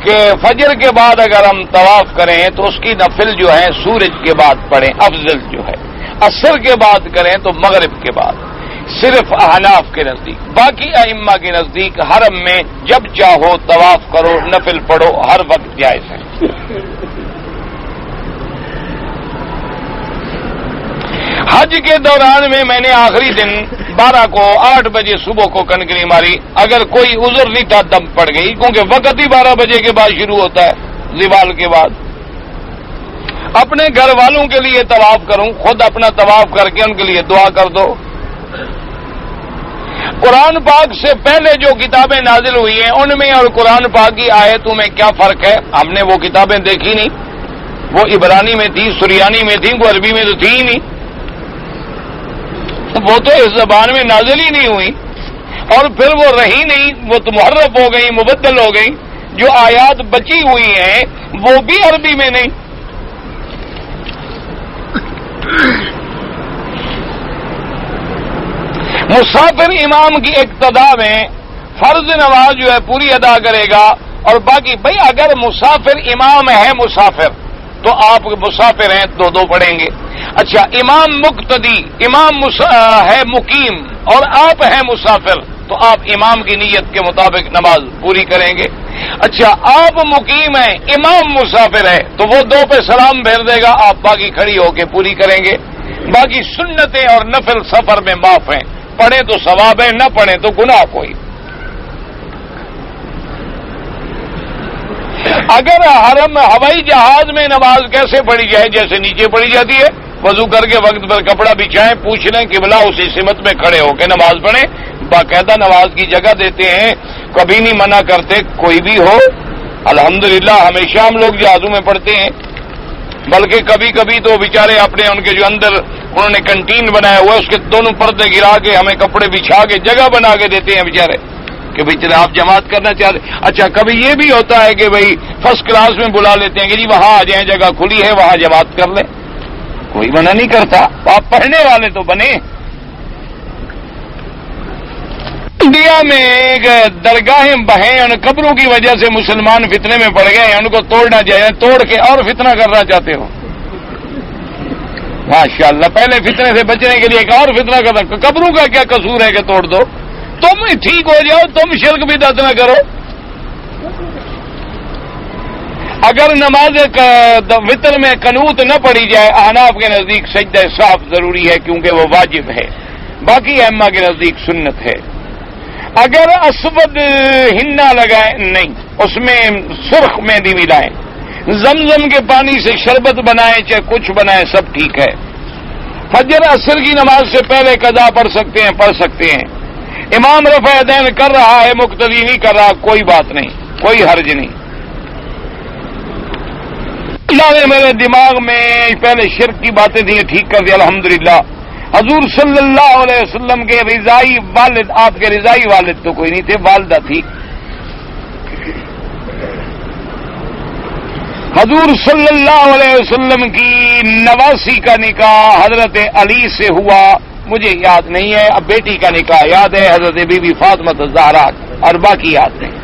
کہ فجر کے بعد اگر ہم طواف کریں تو اس کی نفل جو ہے سورج کے بعد پڑھیں, افضل جو ہے. عصر کے بعد کریں تو مغرب کے بعد, صرف احناف کے نزدیک. باقی ائمہ کے نزدیک حرم میں جب چاہو طواف کرو, نفل پڑھو, ہر وقت جائز ہے. حج کے دوران میں نے آخری دن 12 کو 8 بجے صبح کو کنکری ماری. اگر کوئی عذر نہیں تھا دم پڑ گئی, کیونکہ وقت ہی 12 بجے کے بعد شروع ہوتا ہے, زوال کے بعد. اپنے گھر والوں کے لیے طواف کروں, خود اپنا طواف کر کے ان کے لیے دعا کر دو. قرآن پاک سے پہلے جو کتابیں نازل ہوئی ہیں ان میں اور قرآن پاک کی آیتوں میں کیا فرق ہے؟ ہم نے وہ کتابیں دیکھی نہیں. وہ عبرانی میں تھی, سریانی میں تھی, وہ عربی میں تو تھی ہی نہیں. وہ تو اس زبان میں نازل ہی نہیں ہوئی, اور پھر وہ رہی نہیں, وہ تو محرف ہو گئی, مبدل ہو گئی. جو آیات بچی ہوئی ہیں وہ بھی عربی میں نہیں. مسافر امام کی اقتداء میں فرض نماز جو ہے پوری ادا کرے گا, اور باقی بھائی اگر مسافر امام ہے مسافر تو آپ مسافر ہیں دو پڑھیں گے. اچھا, امام مقتدی, امام ہے مقیم اور آپ ہیں مسافر, تو آپ امام کی نیت کے مطابق نماز پوری کریں گے. اچھا, آپ مقیم ہیں, امام مسافر ہے, تو وہ 2 پہ سلام بھیج دے گا, آپ باقی کھڑی ہو کے پوری کریں گے. باقی سنتیں اور نفل سفر میں معاف ہیں, پڑھیں تو ثواب ہے, نہ پڑھیں تو گناہ کوئی. اگر حرم ہوائی جہاز میں نماز کیسے پڑھی جائے؟ جیسے نیچے پڑھی جاتی ہے, وضو کر کے وقت پر کپڑا بچھائیں, پوچھ لیں قبلہ, اسی سمت میں کھڑے ہو کے نماز پڑھیں. باقاعدہ نماز کی جگہ دیتے ہیں, کبھی نہیں منع کرتے کوئی بھی ہو. الحمدللہ ہمیشہ ہم لوگ جہازوں میں پڑھتے ہیں, بلکہ کبھی کبھی تو بیچارے اپنے ان کے جو اندر انہوں نے کنٹین بنایا ہوا ہے اس کے دونوں پردے گرا کے ہمیں کپڑے بچھا کے جگہ بنا کے دیتے ہیں بیچارے کہ بھائی چلے آپ جماعت کرنا چاہتے. اچھا, کبھی یہ بھی ہوتا ہے کہ بھائی فرسٹ کلاس میں بلا لیتے ہیں کہ جی وہاں آ جائیں, جگہ کھلی ہے وہاں جماعت کر لیں. کوئی منع نہیں کرتا, آپ پڑھنے والے تو بنے. انڈیا میں درگاہیں بہیں, ان قبروں کی وجہ سے مسلمان فتنے میں پڑ گئے ہیں, ان کو توڑنا چاہیے, توڑ کے اور فتنہ کرنا چاہتے ہو. ماشاءاللہ, پہلے فتنے سے بچنے کے لیے ایک اور فتنہ کرنا. قبروں کا کیا قصور ہے کہ توڑ دو؟ تم ٹھیک ہو جاؤ, تم شرک بدعت نہ کرو. اگر نماز وتر میں قنوت نہ پڑھی جائے, احناف کے نزدیک سجدہ صاف ضروری ہے کیونکہ وہ واجب ہے, باقی ائمہ کے نزدیک سنت ہے. اگر اسود ہننا لگائیں نہیں, اس میں سرخ مہندی ملائیں, زمزم کے پانی سے شربت بنائیں, چاہے کچھ بنائیں, سب ٹھیک ہے. فجر عصر کی نماز سے پہلے قضا پڑھ سکتے ہیں. امام رفع یدین کر رہا ہے, مقتدی نہیں کر رہا, کوئی بات نہیں, کوئی حرج نہیں. اللہ نے میرے دماغ میں پہلے شرک کی باتیں تھیں, ٹھیک کر دیا الحمدللہ. حضور صلی اللہ علیہ وسلم کے رضائی والد, آپ کے رضائی والد تو کوئی نہیں تھے, والدہ تھی. حضور صلی اللہ علیہ وسلم کی نواسی کا نکاح حضرت علی سے ہوا, مجھے یاد نہیں ہے. اب بیٹی کا نکاح یاد ہے, حضرت بی بی فاطمہ الزہرا, اور باقی یاد نہیں.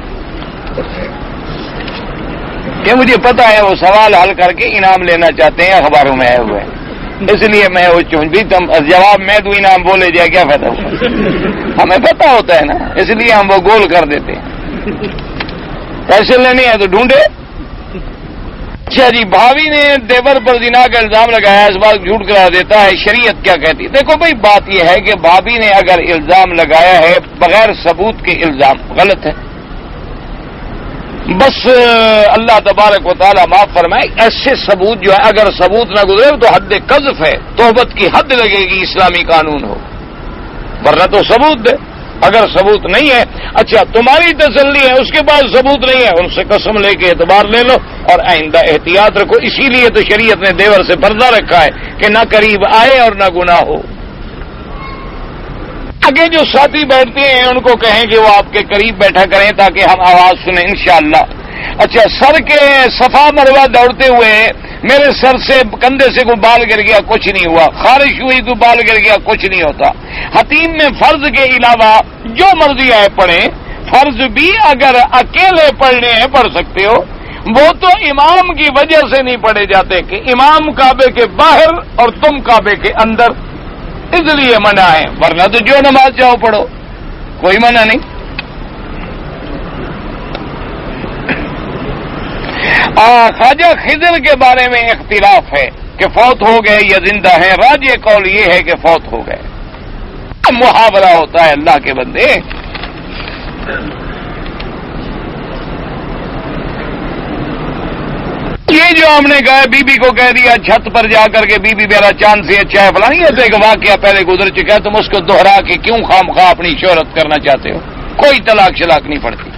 کہ مجھے پتا ہے وہ سوال حل کر کے انعام لینا چاہتے ہیں, اخباروں میں آئے ہوئے, اس لیے میں وہ بھی تم جواب میں دوں, انعام بولے جائے, کیا فائدہ ہوا؟ ہمیں پتا ہوتا ہے نا, اس لیے ہم وہ گول کر دیتے ہیں. پیسے لینے ہیں تو ڈھونڈے. اچھا جی, بھابھی نے دیور پر زنا کا الزام لگایا, اس بات جھوٹ کرا دیتا ہے, شریعت کیا کہتی ہے؟ دیکھو بھائی, بات یہ ہے کہ بھابھی نے اگر الزام لگایا ہے بغیر ثبوت کے, الزام غلط ہے. بس اللہ تبارک و تعالیٰ معاف فرمائے، ایسے ثبوت جو ہے اگر ثبوت نہ گزرے تو حد قذف ہے، توبت کی حد لگے گی، اسلامی قانون ہو، ورنہ تو ثبوت دے۔ اگر ثبوت نہیں ہے، اچھا تمہاری تسلی ہے، اس کے پاس ثبوت نہیں ہے، ان سے قسم لے کے اعتبار لے لو اور آئندہ احتیاط رکھو۔ اسی لیے تو شریعت نے دیور سے پردہ رکھا ہے کہ نہ قریب آئے اور نہ گناہ ہو۔ آگے جو ساتھی بیٹھتے ہیں ان کو کہیں کہ وہ آپ کے قریب بیٹھا کریں تاکہ ہم آواز سنیں انشاءاللہ۔ اچھا، سر کے صفا مروہ دوڑتے ہوئے میرے سر سے کندھے سے کوئی بال گر گیا، کچھ نہیں ہوا، خارش ہوئی تو بال گر گیا، کچھ نہیں ہوتا۔ حتیم میں فرض کے علاوہ جو مرضی آئے پڑھیں، فرض بھی اگر اکیلے پڑھنے ہیں پڑھ سکتے ہو، وہ تو امام کی وجہ سے نہیں پڑھے جاتے کہ امام کعبے کے باہر اور تم کعبے کے اندر، اس لیے منع ہے، ورنہ تو جو نماز چاہو پڑھو، کوئی منع نہیں۔ خواجہ خضر کے بارے میں اختلاف ہے کہ فوت ہو گئے یا زندہ ہیں، راجح قول یہ ہے کہ فوت ہو گئے۔ محاورہ ہوتا ہے اللہ کے بندے۔ یہ جو ہم نے کہا بی بی کو کہہ دیا چھت پر جا کر کے بی بی میرا چاند سے اچھا ہے فلاں، یہ تو ایک واقعہ پہلے گزر چکا ہے، تم اس کو دوہرا کے کیوں خام خواہ اپنی شہرت کرنا چاہتے ہو؟ کوئی طلاق شلاق نہیں پڑتی،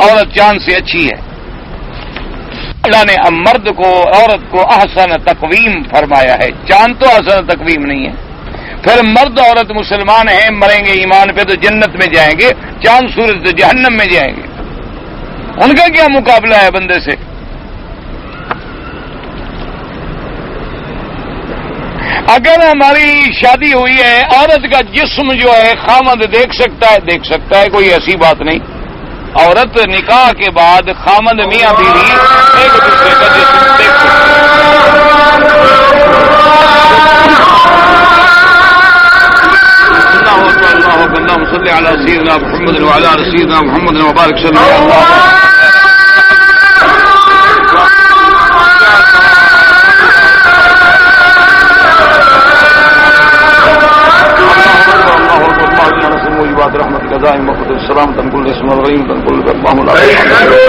عورت چاند سے اچھی ہے۔ اللہ نے مرد کو عورت کو احسن تقویم فرمایا ہے، چاند تو احسن تقویم نہیں ہے۔ پھر مرد عورت مسلمان ہیں، مریں گے ایمان پہ تو جنت میں جائیں گے، چاند سورج تو جہنم میں جائیں گے، ان کا کیا مقابلہ ہے بندے سے؟ اگر ہماری شادی ہوئی ہے، عورت کا جسم جو ہے خامد دیکھ سکتا ہے، کوئی ایسی بات نہیں۔ عورت نکاح کے بعد خامد میاں بیوی ایک دوسرے کا جسم دیکھ سکتے ہیں۔ اللهم صل على سيدنا محمد وعلى آل سيدنا محمد وبارك وسلم على الله۔ رحمتك دائما وقت السلام تنقل اسم الغريم تنقل اللهم لا اله الا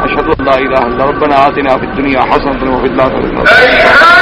اشهد ان لا اله الا ربنا آتنا في الدنيا حسنة وفي الاخرة حسنة